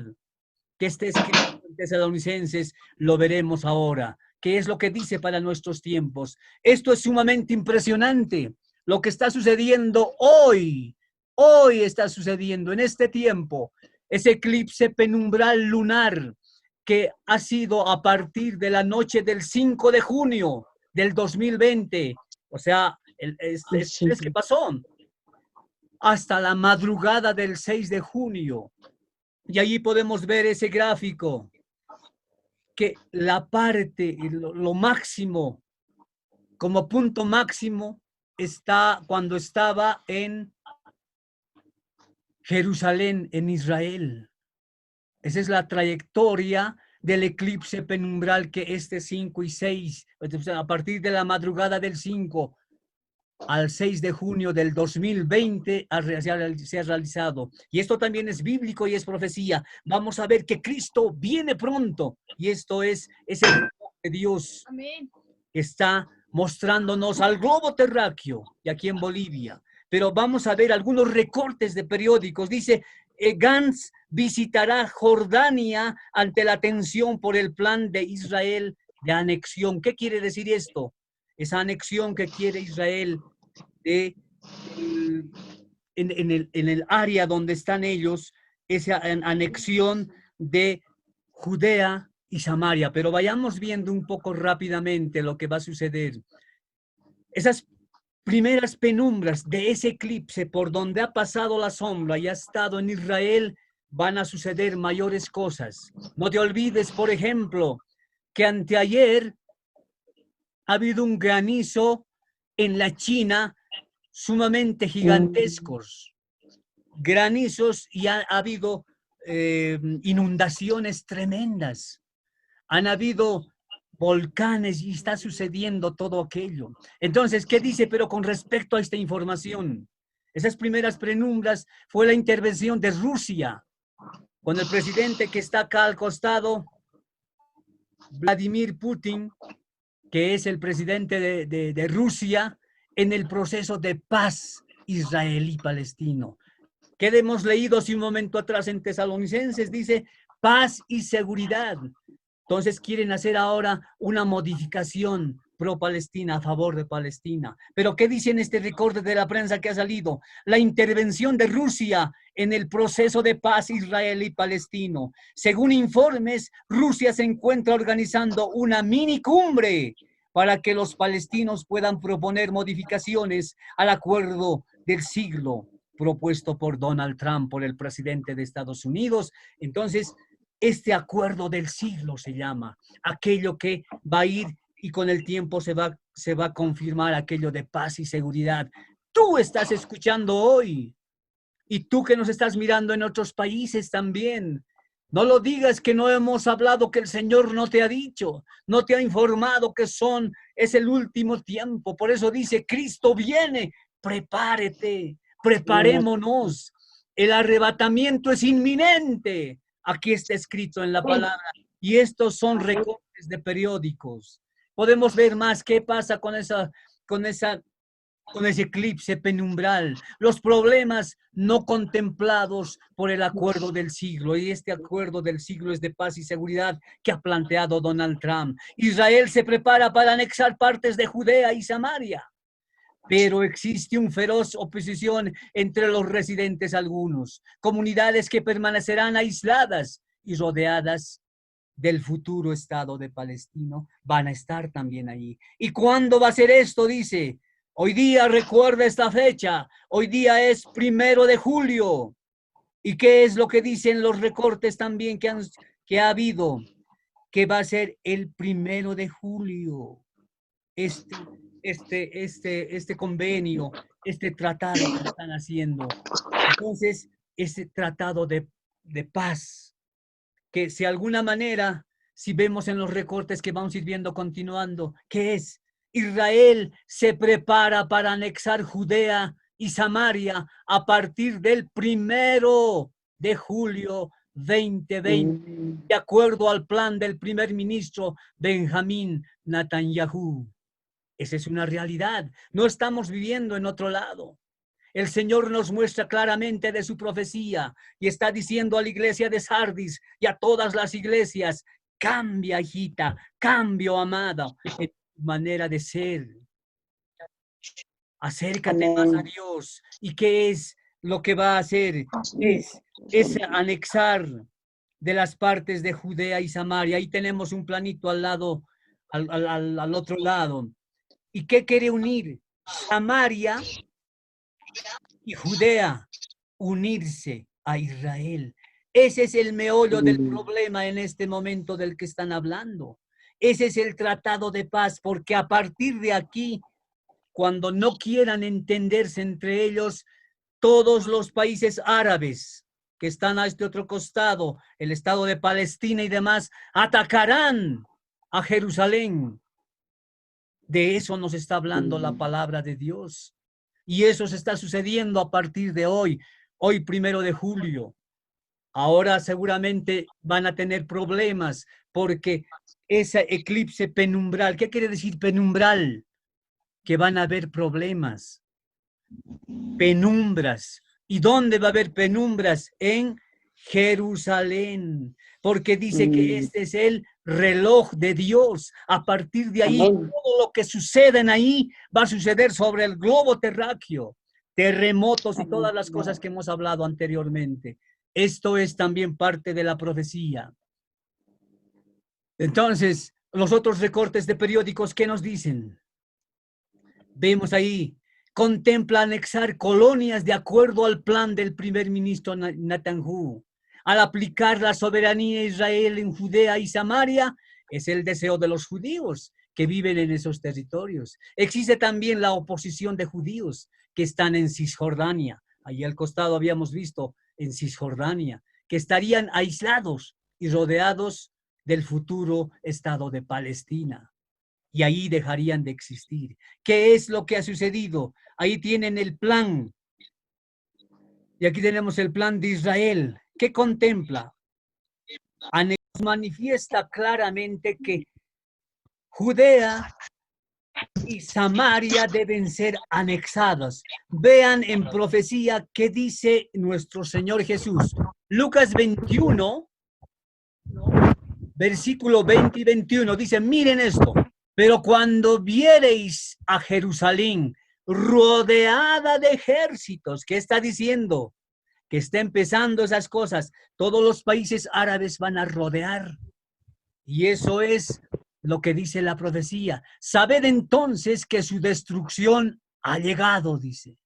Speaker 2: que está escrito en Tesalonicenses, lo veremos ahora. ¿Qué es lo que dice para nuestros tiempos? Esto es sumamente impresionante. Lo que está sucediendo hoy está sucediendo en este tiempo. Ese eclipse penumbral lunar que ha sido a partir de la noche del 5 de junio del 2020, o sea, es que pasó, hasta la madrugada del 6 de junio. Y allí podemos ver ese gráfico, que la parte, lo máximo, como punto máximo, está cuando estaba en Jerusalén, en Israel. Esa es la trayectoria del eclipse penumbral que este 5 y 6, a partir de la madrugada del 5 al 6 de junio del 2020 se ha realizado. Y esto también es bíblico y es profecía. Vamos a ver que Cristo viene pronto. Y esto es ese reloj de Dios. Amén. Que está mostrándonos al globo terráqueo y aquí en Bolivia. Pero vamos a ver algunos recortes de periódicos. Dice, Gantz visitará Jordania ante la tensión por el plan de Israel de anexión. ¿Qué quiere decir esto? Esa anexión que quiere Israel en el área donde están ellos, esa anexión de Judea y Samaria. Pero vayamos viendo un poco rápidamente lo que va a suceder. Esas primeras penumbras de ese eclipse por donde ha pasado la sombra y ha estado en Israel, van a suceder mayores cosas. No te olvides, por ejemplo, que anteayer ha habido un granizo en la China sumamente gigantescos, granizos, y ha habido inundaciones tremendas. Han habido volcanes y está sucediendo todo aquello. Entonces, ¿qué dice? Pero con respecto a esta información, esas primeras penumbras fue la intervención de Rusia, con el presidente que está acá al costado, Vladimir Putin, que es el presidente de Rusia, en el proceso de paz israelí-palestino. Que hemos leído hace un momento atrás en Tesalonicenses, dice paz y seguridad. Entonces quieren hacer ahora una modificación pro-Palestina, a favor de Palestina. Pero ¿qué dice en este recorte de la prensa que ha salido? La intervención de Rusia en el proceso de paz israelí-palestino. Según informes, Rusia se encuentra organizando una mini cumbre para que los palestinos puedan proponer modificaciones al acuerdo del siglo propuesto por Donald Trump, por el presidente de Estados Unidos. Entonces, este acuerdo del siglo se llama, aquello que va a ir y con el tiempo se va a confirmar aquello de paz y seguridad. Tú estás escuchando hoy, y tú que nos estás mirando en otros países también. No lo digas que no hemos hablado, que el Señor no te ha dicho, no te ha informado que es el último tiempo. Por eso dice, Cristo viene, prepárate, preparémonos. El arrebatamiento es inminente. Aquí está escrito en la palabra. Y estos son recortes de periódicos. Podemos ver más qué pasa con ese eclipse penumbral, los problemas no contemplados por el acuerdo del siglo. Y este acuerdo del siglo es de paz y seguridad que ha planteado Donald Trump. Israel se prepara para anexar partes de Judea y Samaria, pero existe un feroz oposición entre los residentes algunos, comunidades que permanecerán aisladas y rodeadas del futuro Estado de Palestina, van a estar también allí. ¿Y cuándo va a ser esto? Dice, hoy día recuerda esta fecha, hoy día es 1 de julio. ¿Y qué es lo que dicen los recortes también que ha habido? Que va a ser el 1 de julio. este convenio, este tratado que están haciendo. Entonces, ese tratado de paz, que si de alguna manera, si vemos en los recortes que vamos a ir viendo continuando, ¿qué es? Israel se prepara para anexar Judea y Samaria a partir del 1 de julio 2020, de acuerdo al plan del primer ministro Benjamín Netanyahu. Esa es una realidad. No estamos viviendo en otro lado. El Señor nos muestra claramente de su profecía y está diciendo a la iglesia de Sardis y a todas las iglesias: cambia, hijita, cambio, amada, en tu manera de ser. Acércate más a Dios. ¿Y qué es lo que va a hacer? Es anexar de las partes de Judea y Samaria. Ahí tenemos un planito al lado, al otro lado. ¿Y qué quiere unir? Samaria y Judea, unirse a Israel. Ese es el meollo del problema en este momento del que están hablando. Ese es el tratado de paz, porque a partir de aquí, cuando no quieran entenderse entre ellos, todos los países árabes que están a este otro costado, el Estado de Palestina y demás, atacarán a Jerusalén. De eso nos está hablando la palabra de Dios. Y eso se está sucediendo a partir de hoy 1 de julio. Ahora seguramente van a tener problemas porque ese eclipse penumbral, ¿qué quiere decir penumbral? Que van a haber problemas, penumbras. ¿Y dónde va a haber penumbras? En Jerusalén, porque dice que este es el reloj de Dios. A partir de ahí, todo lo que sucede ahí va a suceder sobre el globo terráqueo, terremotos y todas las cosas que hemos hablado anteriormente. Esto es también parte de la profecía. Entonces, los otros recortes de periódicos, ¿qué nos dicen? Vemos ahí, contempla anexar colonias de acuerdo al plan del primer ministro Netanyahu. Al aplicar la soberanía de Israel en Judea y Samaria, es el deseo de los judíos que viven en esos territorios. Existe también la oposición de judíos que están en Cisjordania. Allí al costado habíamos visto en Cisjordania, que estarían aislados y rodeados del futuro Estado de Palestina. Y ahí dejarían de existir. ¿Qué es lo que ha sucedido? Ahí tienen el plan. Y aquí tenemos el plan de Israel. ¿Qué contempla? Manifiesta claramente que Judea y Samaria deben ser anexadas. Vean en profecía qué dice nuestro Señor Jesús. Lucas 21, versículo 20 y 21, dice, miren esto. Pero cuando viereis a Jerusalén rodeada de ejércitos, ¿qué está diciendo? Que está empezando esas cosas. Todos los países árabes van a rodear. Y eso es lo que dice la profecía. Sabed entonces que su destrucción ha llegado, dice.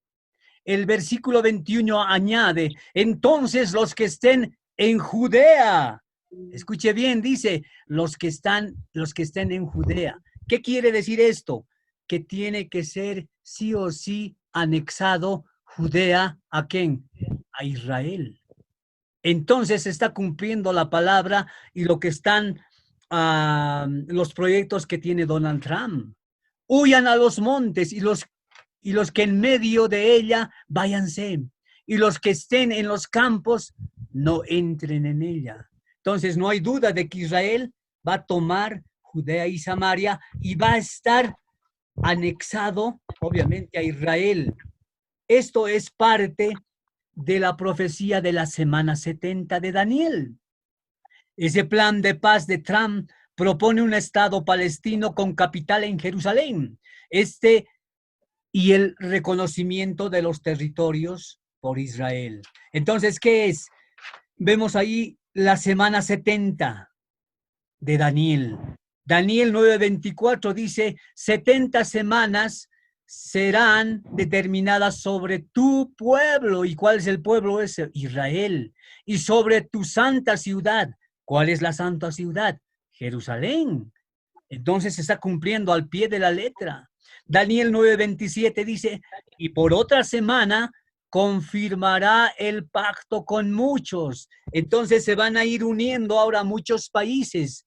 Speaker 2: El versículo 21 añade, entonces los que estén en Judea, escuche bien, dice, los que estén en Judea. ¿Qué quiere decir esto? Que tiene que ser sí o sí anexado Judea, ¿a quién? A Israel. Entonces se está cumpliendo la palabra y lo que están los proyectos que tiene Donald Trump. Huyan a los montes y los que en medio de ella váyanse. Y los que estén en los campos no entren en ella. Entonces no hay duda de que Israel va a tomar Judea y Samaria y va a estar anexado, obviamente, a Israel. Esto es parte de la profecía de la semana 70 de Daniel. Ese plan de paz de Trump propone un Estado palestino con capital en Jerusalén. Y el reconocimiento de los territorios por Israel. Entonces, ¿qué es? Vemos ahí la semana 70 de Daniel. Daniel 9:24 dice, 70 semanas serán determinadas sobre tu pueblo. ¿Y cuál es el pueblo ese? Israel. Y sobre tu santa ciudad. ¿Cuál es la santa ciudad? Jerusalén. Entonces se está cumpliendo al pie de la letra. Daniel 9:27 dice, y por otra semana confirmará el pacto con muchos. Entonces se van a ir uniendo ahora muchos países.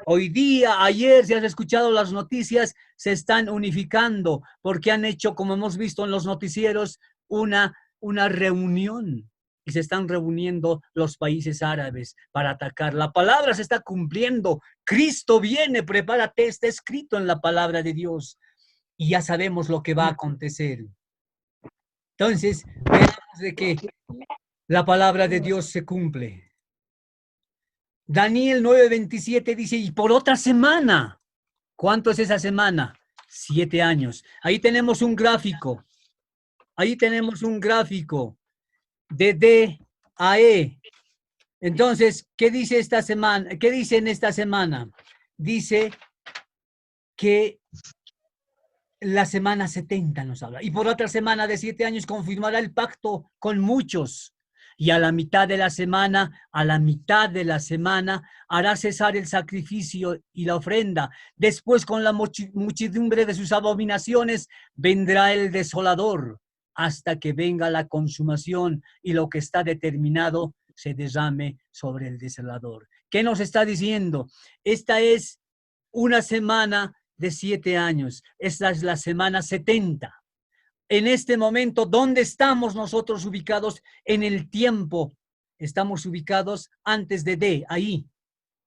Speaker 2: Hoy día, ayer, si has escuchado las noticias, se están unificando porque han hecho, como hemos visto en los noticieros, una reunión. Y se están reuniendo los países árabes para atacar. La palabra se está cumpliendo. Cristo viene, prepárate, está escrito en la palabra de Dios. Y ya sabemos lo que va a acontecer. Entonces, veamos de que la palabra de Dios se cumple. Daniel 9:27 dice, y por otra semana. ¿Cuánto es esa semana? 7 años. Ahí tenemos un gráfico. Ahí tenemos un gráfico de D a E. Entonces, ¿qué dice esta semana? ¿Qué dice en esta semana? Dice que la semana 70 nos habla. Y por otra semana de 7 años confirmará el pacto con muchos. Y a la mitad de la semana, hará cesar el sacrificio y la ofrenda. Después, con la muchedumbre de sus abominaciones, vendrá el desolador, hasta que venga la consumación y lo que está determinado se derrame sobre el desolador. ¿Qué nos está diciendo? Esta es una semana de 7 años. Esta es la semana 70. En este momento, ¿dónde estamos nosotros ubicados en el tiempo? Estamos ubicados antes de D, ahí.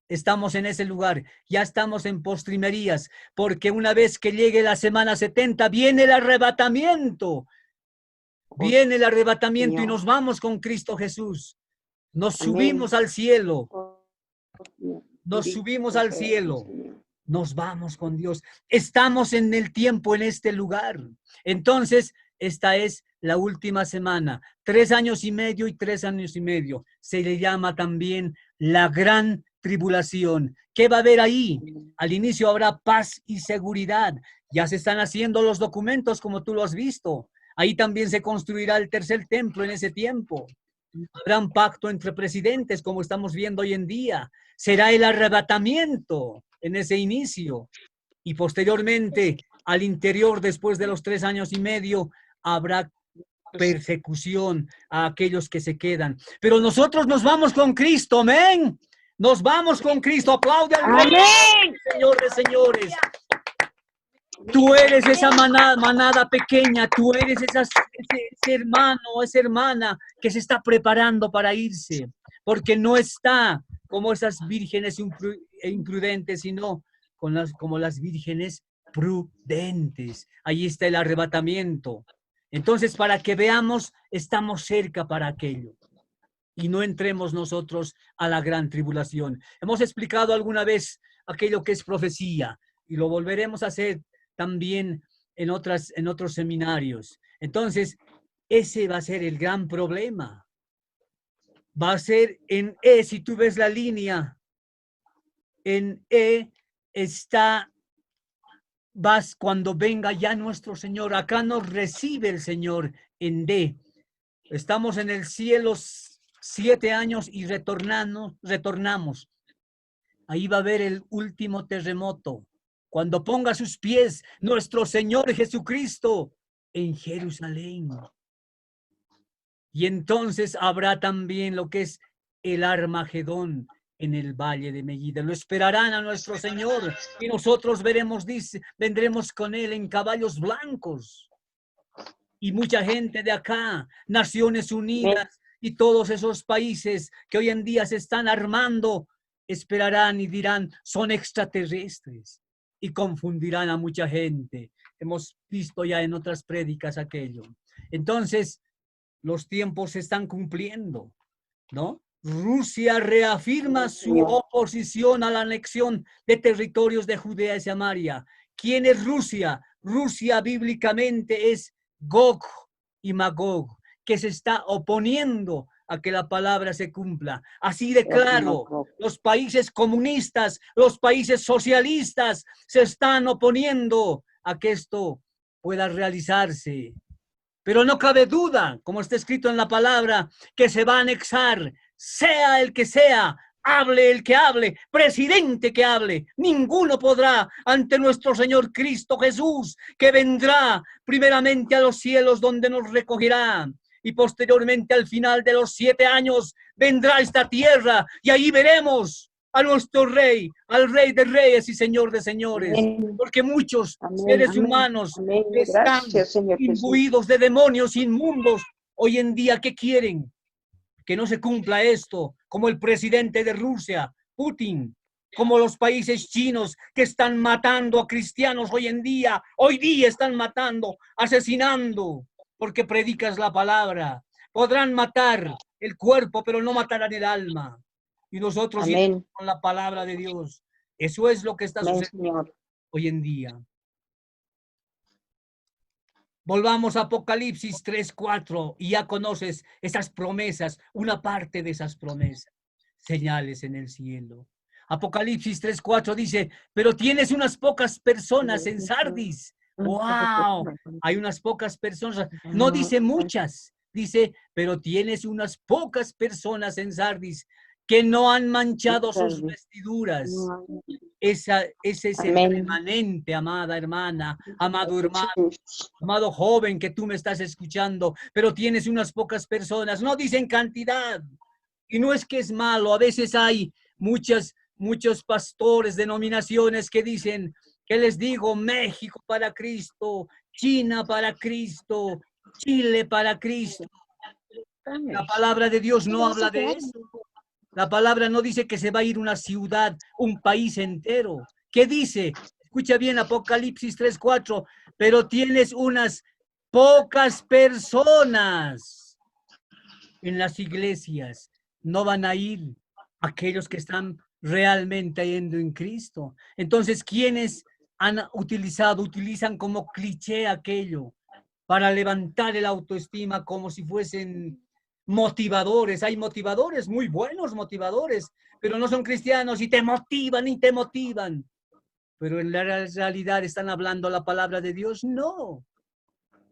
Speaker 2: Estamos en ese lugar. Ya estamos en postrimerías, porque una vez que llegue la semana 70, viene el arrebatamiento. Viene el arrebatamiento y nos vamos con Cristo Jesús. Nos subimos al cielo. Nos subimos al cielo. Nos vamos con Dios. Estamos en el tiempo, en este lugar. Entonces, esta es la última semana. 3 años y medio y 3 años y medio. Se le llama también la gran tribulación. ¿Qué va a haber ahí? Al inicio habrá paz y seguridad. Ya se están haciendo los documentos como tú lo has visto. Ahí también se construirá el tercer templo en ese tiempo. Habrá un pacto entre presidentes como estamos viendo hoy en día. Será el arrebatamiento en ese inicio. Y posteriormente, al interior, después de los 3 años y medio, habrá persecución a aquellos que se quedan. Pero nosotros nos vamos con Cristo, amén. Nos vamos con Cristo. Aplaude al Rey, Señor de señores. Tú eres esa manada pequeña, tú eres ese hermano o esa hermana que se está preparando para irse, porque no está como esas vírgenes imprudentes, sino como las vírgenes prudentes. Ahí está el arrebatamiento. Entonces, para que veamos, estamos cerca para aquello. Y no entremos nosotros a la gran tribulación. Hemos explicado alguna vez aquello que es profecía y lo volveremos a hacer también en otros seminarios. Entonces, ese va a ser el gran problema. Va a ser en E, si tú ves la línea, en E vas cuando venga ya nuestro Señor. Acá nos recibe el Señor en D. Estamos en el cielo 7 años y retornamos. Ahí va a haber el último terremoto. Cuando ponga sus pies nuestro Señor Jesucristo en Jerusalén. Y entonces habrá también lo que es el Armagedón en el valle de Megiddo. Lo esperarán a nuestro Señor y nosotros vendremos con Él en caballos blancos. Y mucha gente de acá, Naciones Unidas y todos esos países que hoy en día se están armando, esperarán y dirán, son extraterrestres. Y confundirán a mucha gente. Hemos visto ya en otras prédicas aquello. Entonces, los tiempos se están cumpliendo, ¿no? Rusia reafirma su oposición a la anexión de territorios de Judea y Samaria. ¿Quién es Rusia? Rusia bíblicamente es Gog y Magog, que se está oponiendo a que la palabra se cumpla. Así de claro, los países comunistas, los países socialistas se están oponiendo a que esto pueda realizarse. Pero no cabe duda, como está escrito en la palabra, que se va a anexar, sea el que sea, Hable el que hable, presidente que hable, ninguno podrá ante nuestro Señor Cristo Jesús, que vendrá primeramente a los cielos donde nos recogerá y posteriormente al final de los 7 años vendrá a esta tierra y ahí veremos a nuestro Rey, al Rey de Reyes y Señor de Señores,
Speaker 3: Amén.
Speaker 2: porque muchos
Speaker 3: Amén.
Speaker 2: seres
Speaker 3: Amén.
Speaker 2: humanos
Speaker 3: Amén.
Speaker 2: están
Speaker 3: Gracias, Señor Jesús.
Speaker 2: imbuidos de demonios inmundos. Hoy en día, ¿qué quieren? Que no se cumpla esto, como el presidente de Rusia, Putin, como los países chinos que están matando a cristianos hoy día están matando, asesinando, porque predicas la palabra. Podrán matar el cuerpo, pero no matarán el alma. Y nosotros iremos con la palabra de Dios. Eso es lo que está sucediendo hoy en día. Volvamos a Apocalipsis 3:4 y ya conoces esas promesas, una parte de esas promesas, señales en el cielo. Apocalipsis 3:4 dice, pero tienes unas pocas personas en Sardis. ¡Wow! Hay unas pocas personas, no dice muchas, dice, pero tienes unas pocas personas en Sardis que no han manchado sus vestiduras. Ese es el remanente, amada hermana, amado hermano, amado joven que tú me estás escuchando, pero tienes unas pocas personas, no dicen cantidad. Y no es que es malo, a veces hay muchos pastores, denominaciones que dicen, ¿qué les digo? México para Cristo, China para Cristo, Chile para Cristo. La palabra de Dios no habla de eso. La palabra no dice que se va a ir una ciudad, un país entero. ¿Qué dice? Escucha bien, Apocalipsis 3:4. Pero tienes unas pocas personas en las iglesias. No van a ir aquellos que están realmente yendo en Cristo. Entonces, ¿quiénes utilizan como cliché aquello para levantar el autoestima como si fuesen motivadores? Hay motivadores, muy buenos motivadores, pero no son cristianos y te motivan y te motivan. Pero en la realidad están hablando la palabra de Dios. No,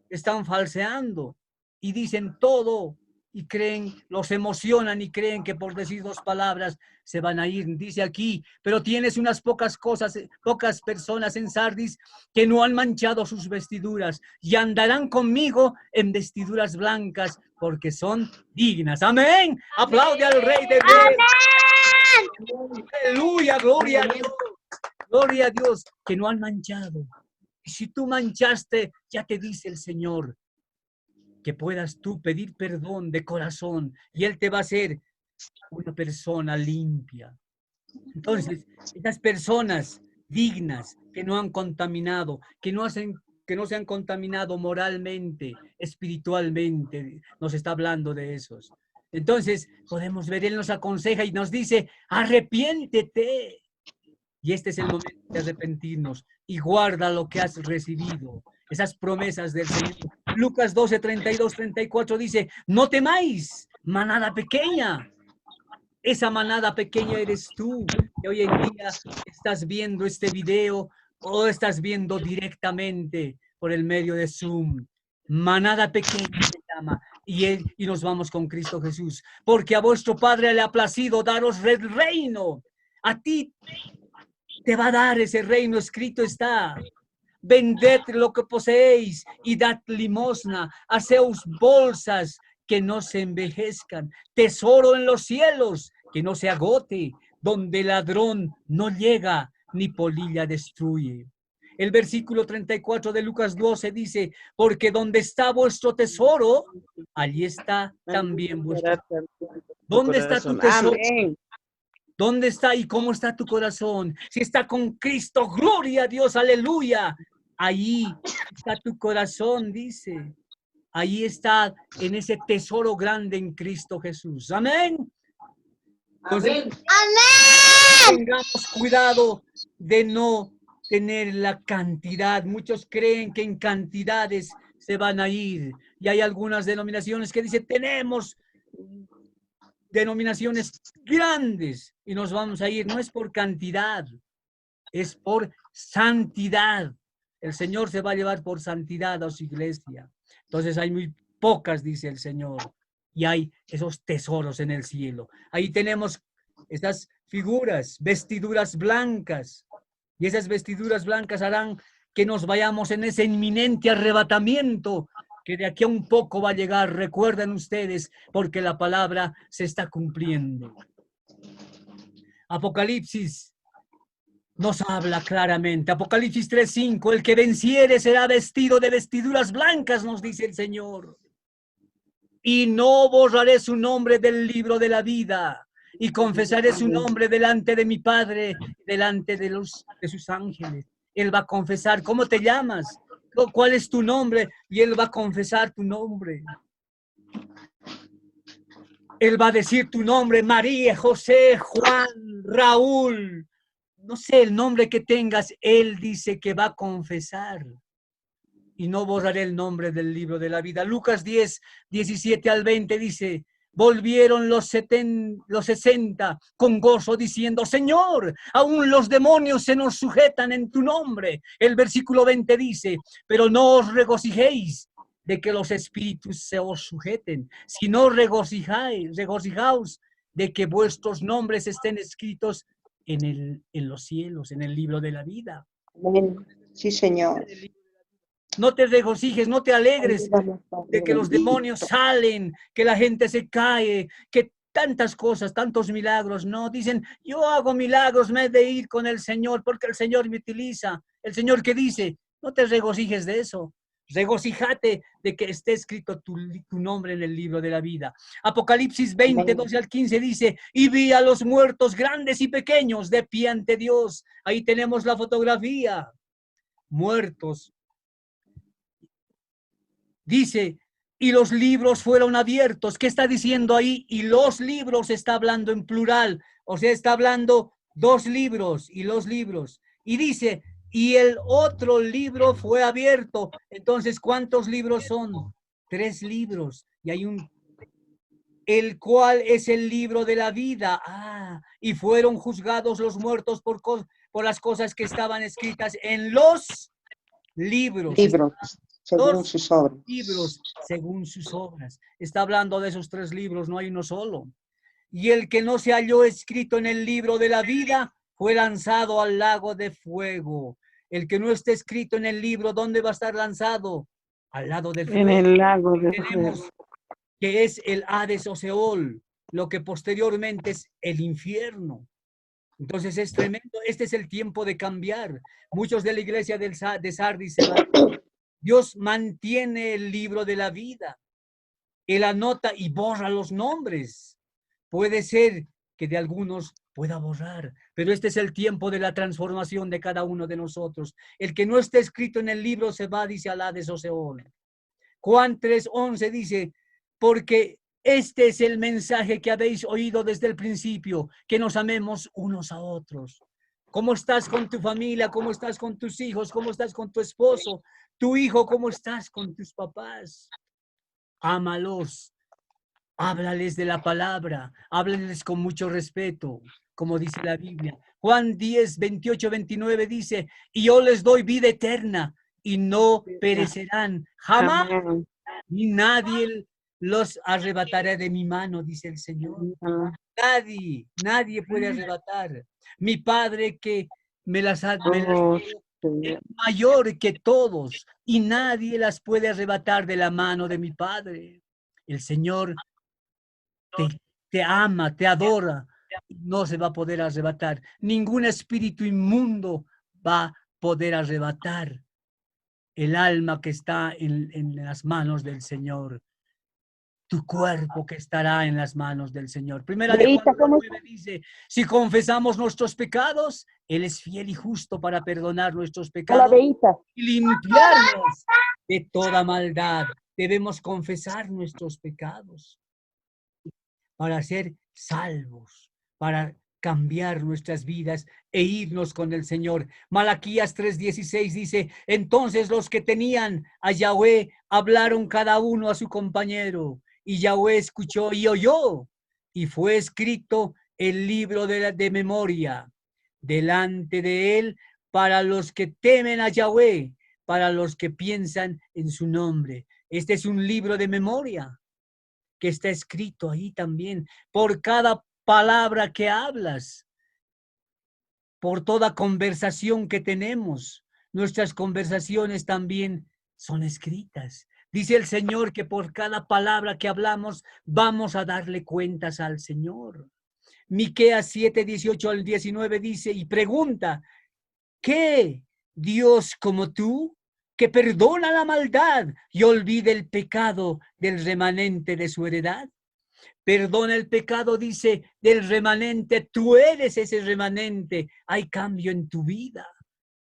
Speaker 2: están falseando y dicen todo y creen, los emocionan y creen que por decir 2 palabras se van a ir. Dice aquí, pero tienes unas pocas personas en Sardis que no han manchado sus vestiduras y andarán conmigo en vestiduras blancas porque son dignas. Amén. Aplaude al Rey de Reyes. Aleluya, gloria a Dios. Gloria a Dios, que no han manchado. Y si tú manchaste, ya te dice el Señor que puedas tú pedir perdón de corazón y Él te va a hacer una persona limpia. Entonces, esas personas dignas que no han contaminado, que no se han contaminado moralmente, espiritualmente, nos está hablando de esos. Entonces, podemos ver, Él nos aconseja y nos dice, arrepiéntete. Y este es el momento de arrepentirnos y guarda lo que has recibido, esas promesas del Señor. Lucas 12, 32, 34 dice, no temáis, manada pequeña. Esa manada pequeña eres tú, que hoy en día estás viendo este video o estás viendo directamente por el medio de Zoom. Manada pequeña se llama. Y nos vamos con Cristo Jesús. Porque a vuestro Padre le ha placido daros el reino. A ti te va a dar ese reino, escrito está. Vended lo que poseéis y dad limosna. Haceos bolsas que no se envejezcan. Tesoro en los cielos que no se agote, donde ladrón no llega ni polilla destruye. El versículo 34 de Lucas 12 dice, porque donde está vuestro tesoro, allí está también vuestro. ¿Dónde está tu tesoro?
Speaker 3: Amén.
Speaker 2: ¿Dónde está y cómo está tu corazón? Si está con Cristo, gloria a Dios, aleluya. Ahí está tu corazón, dice. Ahí está en ese tesoro grande en Cristo Jesús. Amén. Entonces, amén. Tengamos cuidado de no tener la cantidad. Muchos creen que en cantidades se van a ir. Y hay algunas denominaciones que dicen, tenemos denominaciones grandes y nos vamos a ir. No es por cantidad, es por santidad. El Señor se va a llevar por santidad a su iglesia. Entonces hay muy pocas, dice el Señor, y hay esos tesoros en el cielo. Ahí tenemos estas figuras, vestiduras blancas. Y esas vestiduras blancas harán que nos vayamos en ese inminente arrebatamiento que de aquí a un poco va a llegar. Recuerden ustedes, porque la palabra se está cumpliendo. Apocalipsis nos habla claramente. Apocalipsis 3:5, el que venciere será vestido de vestiduras blancas, nos dice el Señor. Y no borraré su nombre del libro de la vida, y confesaré su nombre delante de mi Padre, delante de sus ángeles. Él va a confesar, ¿cómo te llamas? ¿Cuál es tu nombre? Y Él va a confesar tu nombre. Él va a decir tu nombre, María, José, Juan, Raúl. No sé el nombre que tengas, Él dice que va a confesar. Y no borraré el nombre del libro de la vida. Lucas 10, 17 al 20 dice, volvieron los 60 con gozo diciendo, Señor, aún los demonios se nos sujetan en tu nombre. El versículo 20 dice, pero no os regocijéis de que los espíritus se os sujeten, sino regocijaos de que vuestros nombres estén escritos en los cielos, en el libro de la vida.
Speaker 3: Amén. Sí, Señor.
Speaker 2: No te regocijes, no te alegres de que los demonios salen, que la gente se cae, que tantas cosas, tantos milagros. No, dicen, yo hago milagros, me he de ir con el Señor porque el Señor me utiliza. El Señor que dice, no te regocijes de eso. Regocíjate de que esté escrito tu nombre en el libro de la vida. Apocalipsis 20, 12 al 15 dice, y vi a los muertos grandes y pequeños de pie ante Dios. Ahí tenemos la fotografía. Muertos. Dice, y los libros fueron abiertos. ¿Qué está diciendo ahí? Y los libros está hablando en plural. O sea, está hablando dos libros y los libros. Y dice, y el otro libro fue abierto. Entonces, ¿cuántos libros son? 3 libros. Y hay el cual es el libro de la vida. Y fueron juzgados los muertos por las cosas que estaban escritas en los libros.
Speaker 3: Libros, según sus obras.
Speaker 2: Libros según sus obras. Está hablando de esos 3 libros, no hay uno solo. Y el que no se halló escrito en el libro de la vida fue lanzado al lago de fuego. El que no esté escrito en el libro, ¿dónde va a estar lanzado? Al lado del fuego.
Speaker 4: En el lago de
Speaker 2: Tenemos
Speaker 4: fuego.
Speaker 2: que es el Hades o Seol, lo que posteriormente es el infierno. Entonces es tremendo. Este es el tiempo de cambiar. Muchos de la iglesia de Sardis se van. Dios mantiene el libro de la vida. Él anota y borra los nombres. Puede ser que de algunos pueda borrar, pero este es el tiempo de la transformación de cada uno de nosotros. El que no esté escrito en el libro se va, dice al Hades o Seol. Juan 3:11 dice, porque este es el mensaje que habéis oído desde el principio, que nos amemos unos a otros. ¿Cómo estás con tu familia? ¿Cómo estás con tus hijos? ¿Cómo estás con tu esposo? Tu hijo, ¿cómo estás con tus papás? Ámalos, háblales de la palabra, háblales con mucho respeto, como dice la Biblia. Juan 10, 28, 29 dice, y yo les doy vida eterna y no perecerán jamás,
Speaker 4: Amén.
Speaker 2: ni nadie los arrebatará de mi mano, dice el Señor. Nadie puede arrebatar. Mi Padre que me las ha dado es mayor que todos y nadie las puede arrebatar de la mano de mi Padre. El Señor te ama, te adora, no se va a poder arrebatar. Ningún espíritu inmundo va a poder arrebatar el alma que está en las manos del Señor. Tu cuerpo que estará en las manos del Señor. Primera de Juan 9 dice, si confesamos nuestros pecados, Él es fiel y justo para perdonar nuestros pecados y limpiarnos de toda maldad. Debemos confesar nuestros pecados para ser salvos, para cambiar nuestras vidas e irnos con el Señor. Malaquías 3:16 dice, entonces los que tenían a Yahweh hablaron cada uno a su compañero. Y Yahweh escuchó y oyó, y fue escrito el libro de memoria delante de él para los que temen a Yahweh, para los que piensan en su nombre. Este es un libro de memoria que está escrito ahí también por cada palabra que hablas, por toda conversación que tenemos. Nuestras conversaciones también son escritas. Dice el Señor que por cada palabra que hablamos vamos a darle cuentas al Señor. Miqueas 7, 18 al 19 dice y pregunta, ¿qué Dios como tú, que perdona la maldad y olvida el pecado del remanente de su heredad? Perdona el pecado, dice, del remanente. Tú eres ese remanente. Hay cambio en tu vida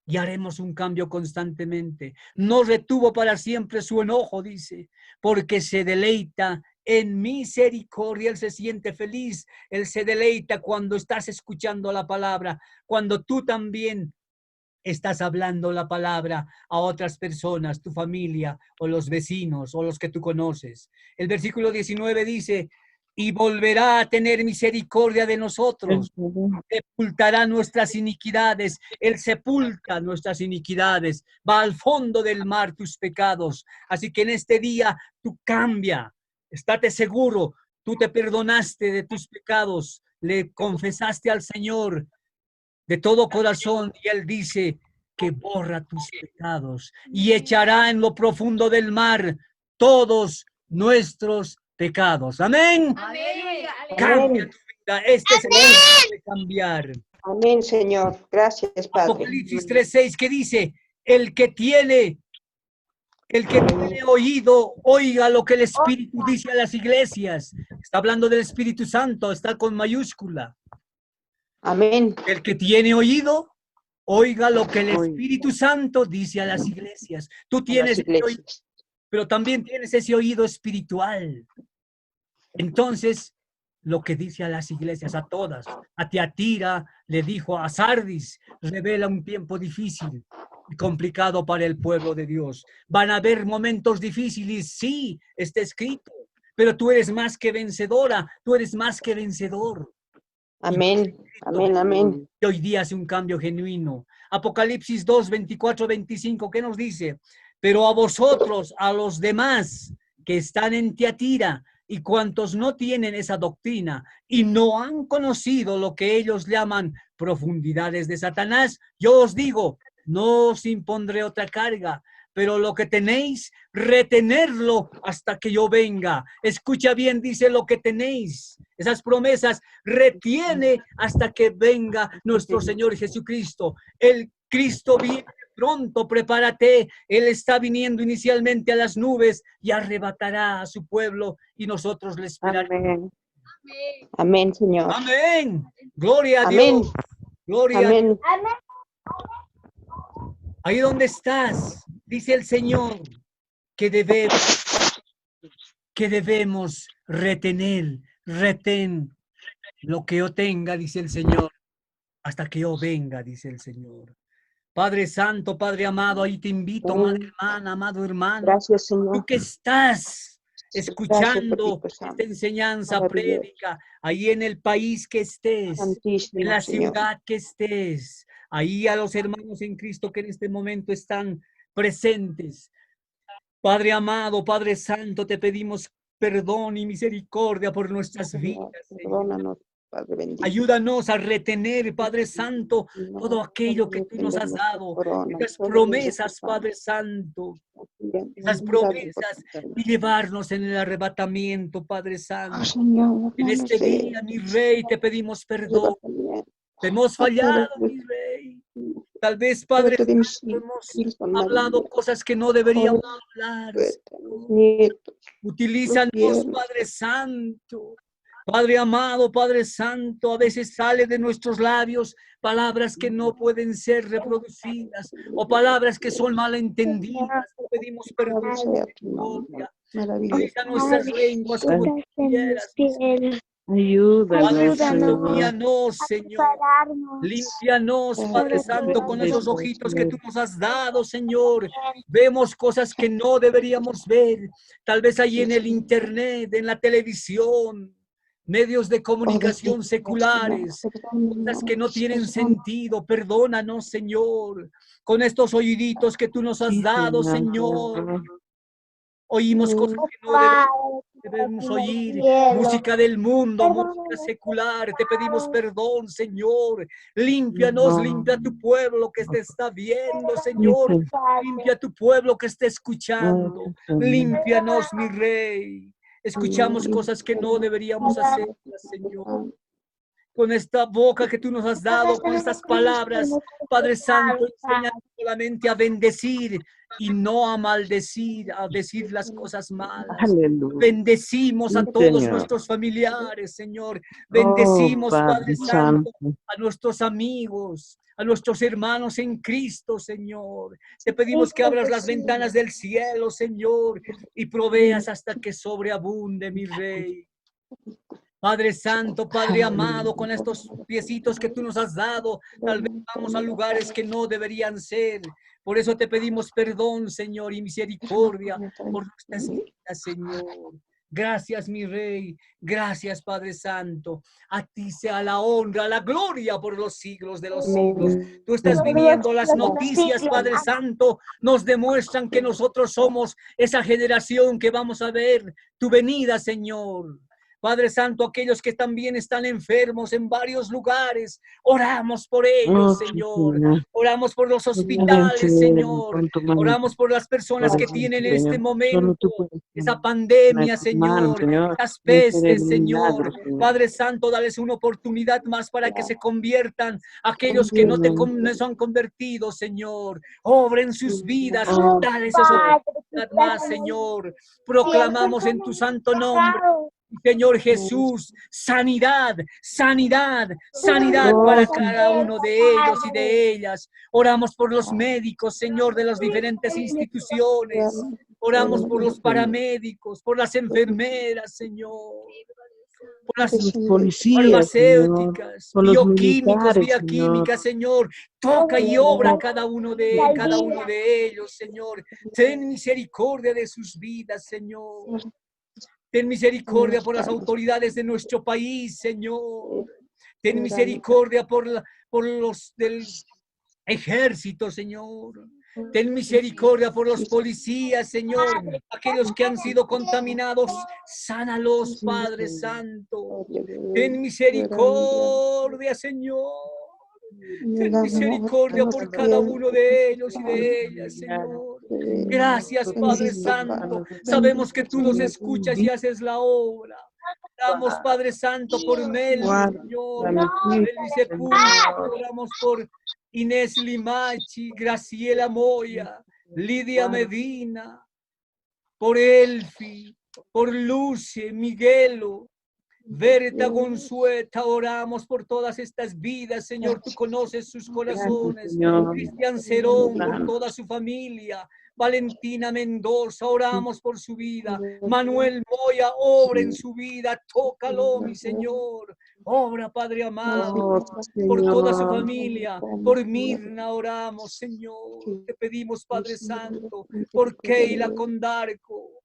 Speaker 2: y haremos un cambio constantemente. No retuvo para siempre su enojo, dice, porque se deleita en misericordia. Él se siente feliz. Él se deleita cuando estás escuchando la palabra, cuando tú también estás hablando la palabra a otras personas, tu familia o los vecinos o los que tú conoces. El versículo 19 dice, y volverá a tener misericordia de nosotros, sepultará nuestras iniquidades, Él sepulta nuestras iniquidades, va al fondo del mar tus pecados. Así que en este día tú cambia, estate seguro, tú te perdonaste de tus pecados, le confesaste al Señor de todo corazón y Él dice que borra tus pecados y echará en lo profundo del mar todos nuestros pecados. Amén.
Speaker 4: Amén.
Speaker 2: Cambia tu vida. Este es el momento de cambiar.
Speaker 3: Amén, Señor. Gracias, Padre.
Speaker 2: Apocalipsis 3:6 que dice, el que tiene oído, oiga lo que el Espíritu dice a las iglesias. Está hablando del Espíritu Santo, está con mayúscula.
Speaker 3: Amén.
Speaker 2: El que tiene oído, oiga lo que el Espíritu Santo dice a las iglesias. Tú tienes ese oído, pero también tienes ese oído espiritual. Entonces, lo que dice a las iglesias, a todas, a Tiatira le dijo, a Sardis, revela un tiempo difícil y complicado para el pueblo de Dios. Van a haber momentos difíciles, sí, está escrito, pero tú eres más que vencedora, tú eres más que vencedor.
Speaker 3: Amén, amén, amén.
Speaker 2: Y hoy día hace un cambio genuino. Apocalipsis 2, 24, 25, ¿qué nos dice? Pero a vosotros, a los demás que están en Tiatira y cuantos no tienen esa doctrina y no han conocido lo que ellos llaman profundidades de Satanás, yo os digo, no os impondré otra carga, pero lo que tenéis, retenerlo hasta que yo venga. Escucha bien, dice lo que tenéis. Esas promesas, retiene hasta que venga nuestro Señor Jesucristo. El Cristo viene pronto, prepárate. Él está viniendo inicialmente a las nubes y arrebatará a su pueblo y nosotros le esperaremos.
Speaker 3: Amén. Amén, Señor.
Speaker 2: Amén. Gloria a
Speaker 3: Amén.
Speaker 2: Dios. Gloria
Speaker 3: Amén.
Speaker 2: a Dios. Ahí donde estás, dice el Señor, que debemos retener, retén lo que yo tenga, dice el Señor, hasta que yo venga, dice el Señor. Padre Santo, Padre amado, ahí te invito, madre hermana, amado hermano.
Speaker 3: Gracias, Señor.
Speaker 2: Tú que estás escuchando
Speaker 3: Gracias,
Speaker 2: esta enseñanza
Speaker 3: Padre
Speaker 2: prédica, ahí en el país que estés,
Speaker 3: Santísimo,
Speaker 2: en la
Speaker 3: Señor.
Speaker 2: ciudad que estés, ahí a los hermanos en Cristo que en este momento están presentes. Padre amado, Padre Santo, te pedimos perdón y misericordia por nuestras
Speaker 3: Señor,
Speaker 2: vidas, Señor.
Speaker 3: perdónanos, Padre bendito.
Speaker 2: Ayúdanos a retener, Padre Santo, todo aquello que tú nos has dado, esas promesas, Padre Santo, esas promesas y llevarnos en el arrebatamiento, Padre Santo.
Speaker 3: Señor,
Speaker 2: En este día, mi Rey, te pedimos perdón. Te hemos fallado, mi Rey. Tal vez, Padre Santo, hemos hablado cosas que no deberíamos hablar. Utilízanos, Padre Santo. Padre amado, Padre Santo, a veces sale de nuestros labios palabras que no pueden ser reproducidas o palabras que son malentendidas. Te pedimos perdón. Utiliza nuestras lenguas como tú quieras. Padre Santo, guíanos, Señor. Límpianos, Padre Santo, con esos ojitos que tú nos has dado, Señor. Vemos cosas que no deberíamos ver. Tal vez ahí en el internet, en la televisión, medios de comunicación seculares, cosas que no tienen sentido. Perdónanos, Señor, con estos oíditos que tú nos has dado, Señor. Oímos cosas que no debemos oír, música del mundo, música secular. Te pedimos perdón, Señor. Límpianos, limpia tu pueblo que te está viendo, Señor. Limpia tu pueblo que está escuchando. Límpianos, mi Rey. Escuchamos cosas que no deberíamos hacer, Señor. Con esta boca que tú nos has dado, con estas palabras, Padre Santo, enséñanos solamente a bendecir y no a maldecir, a decir las cosas malas.
Speaker 4: Aleluya.
Speaker 2: Bendecimos a
Speaker 4: Sí,
Speaker 2: todos
Speaker 4: Señor.
Speaker 2: nuestros familiares, Señor. Bendecimos,
Speaker 4: Padre
Speaker 2: Padre Santo, a nuestros amigos, a nuestros hermanos en Cristo, Señor. Te pedimos que abras las ventanas del cielo, Señor, y proveas hasta que sobreabunde, mi Rey. Padre Santo, Padre amado, con estos piecitos que tú nos has dado, tal vez vamos a lugares que no deberían ser. Por eso te pedimos perdón, Señor, y misericordia por nuestras vidas, Señor. Gracias, mi Rey. Gracias, Padre Santo. A ti sea la honra, la gloria por los siglos de los siglos. Tú estás viviendo las noticias, Padre Santo, nos demuestran que nosotros somos esa generación que vamos a ver tu venida, Señor. Padre Santo, aquellos que también están enfermos en varios lugares, oramos por ellos, Señor. Oramos por los hospitales, Señor. Oramos por las personas que tienen en este momento esa pandemia, Señor. Esas pestes, Señor. Padre Santo, dales una oportunidad más para que se conviertan aquellos que no se han convertido, Señor. Obra en sus vidas. Dales esa oportunidad más, Señor. Proclamamos en tu santo nombre, Señor Jesús, sanidad, sanidad, sanidad para cada uno de ellos y de ellas. Oramos por los médicos, Señor, de las diferentes instituciones. Oramos por los paramédicos, por las enfermeras, Señor. Por las
Speaker 4: policías,
Speaker 2: farmacéuticas,
Speaker 4: por los
Speaker 2: bioquímicos,
Speaker 4: militares,
Speaker 2: bioquímicas, Señor. Toca y obra cada uno de ellos, Señor. Ten misericordia de sus vidas, Señor. Ten misericordia por las autoridades de nuestro país, Señor. Ten misericordia por los del ejército, Señor. Ten misericordia por los policías, Señor. Aquellos que han sido contaminados, sánalos, Padre Santo. Ten misericordia, Señor. Ten misericordia por cada uno de ellos y de ellas, Señor. Gracias, Padre Santo. Sabemos que tú los escuchas y haces la obra. Oramos, Padre Santo, por Mel, Señor. Melvin Sepúlveda. Oramos por Inés Limachi, Graciela Moya, Lidia Medina, por Elfi, por Luce, Miguelo, Berta Gonzueta. Oramos por todas estas vidas, Señor. Tú conoces sus corazones. Cristian Cerón, por toda su familia. Valentina Mendoza, oramos por su vida. Manuel Moya, obra en su vida. Tócalo, mi Señor. Obra, Padre amado, por toda su familia. Por Mirna oramos, Señor. Te pedimos, Padre Santo, por Keila Condarco,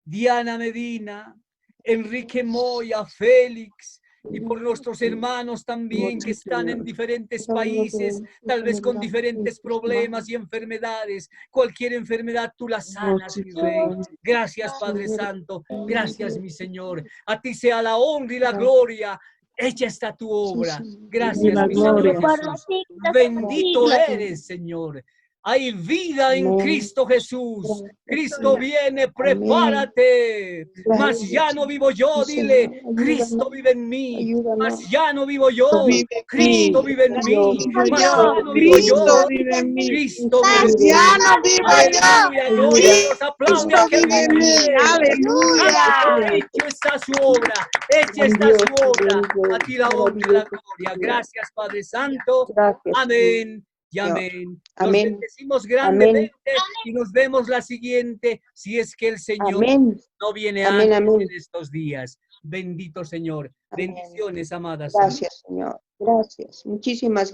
Speaker 2: Diana Medina, Enrique Moya, Félix, y por nuestros hermanos también que están en diferentes países, tal vez con diferentes problemas y enfermedades. Cualquier enfermedad tú la sanas, mi Rey. Gracias, Padre Santo. Gracias, mi Señor. A ti sea la honra y la gloria. Hecha está tu obra. Gracias, mi Señor Jesús. Bendito eres, Señor. Hay vida en Cristo Jesús. Cristo viene, prepárate. Mas ya no vivo yo, dile, Cristo vive en mí. Mas ya no vivo yo, Cristo vive en mí. Mas ya no vivo yo, Cristo vive en mí.
Speaker 5: Ya no vivo yo.
Speaker 2: Aleluya, gloria a Dios. Aplaude a que vive en mí.
Speaker 5: Aleluya.
Speaker 2: Hecha está su obra. Hecha está su obra. A ti la honra y la gloria. Gracias, Padre Santo. Amén. Y amén. Nos bendecimos grandemente y nos vemos la siguiente, si es que el Señor no viene antes en estos días. Bendito Señor. Bendiciones, amadas.
Speaker 3: Gracias, Señor. Gracias. Muchísimas gracias.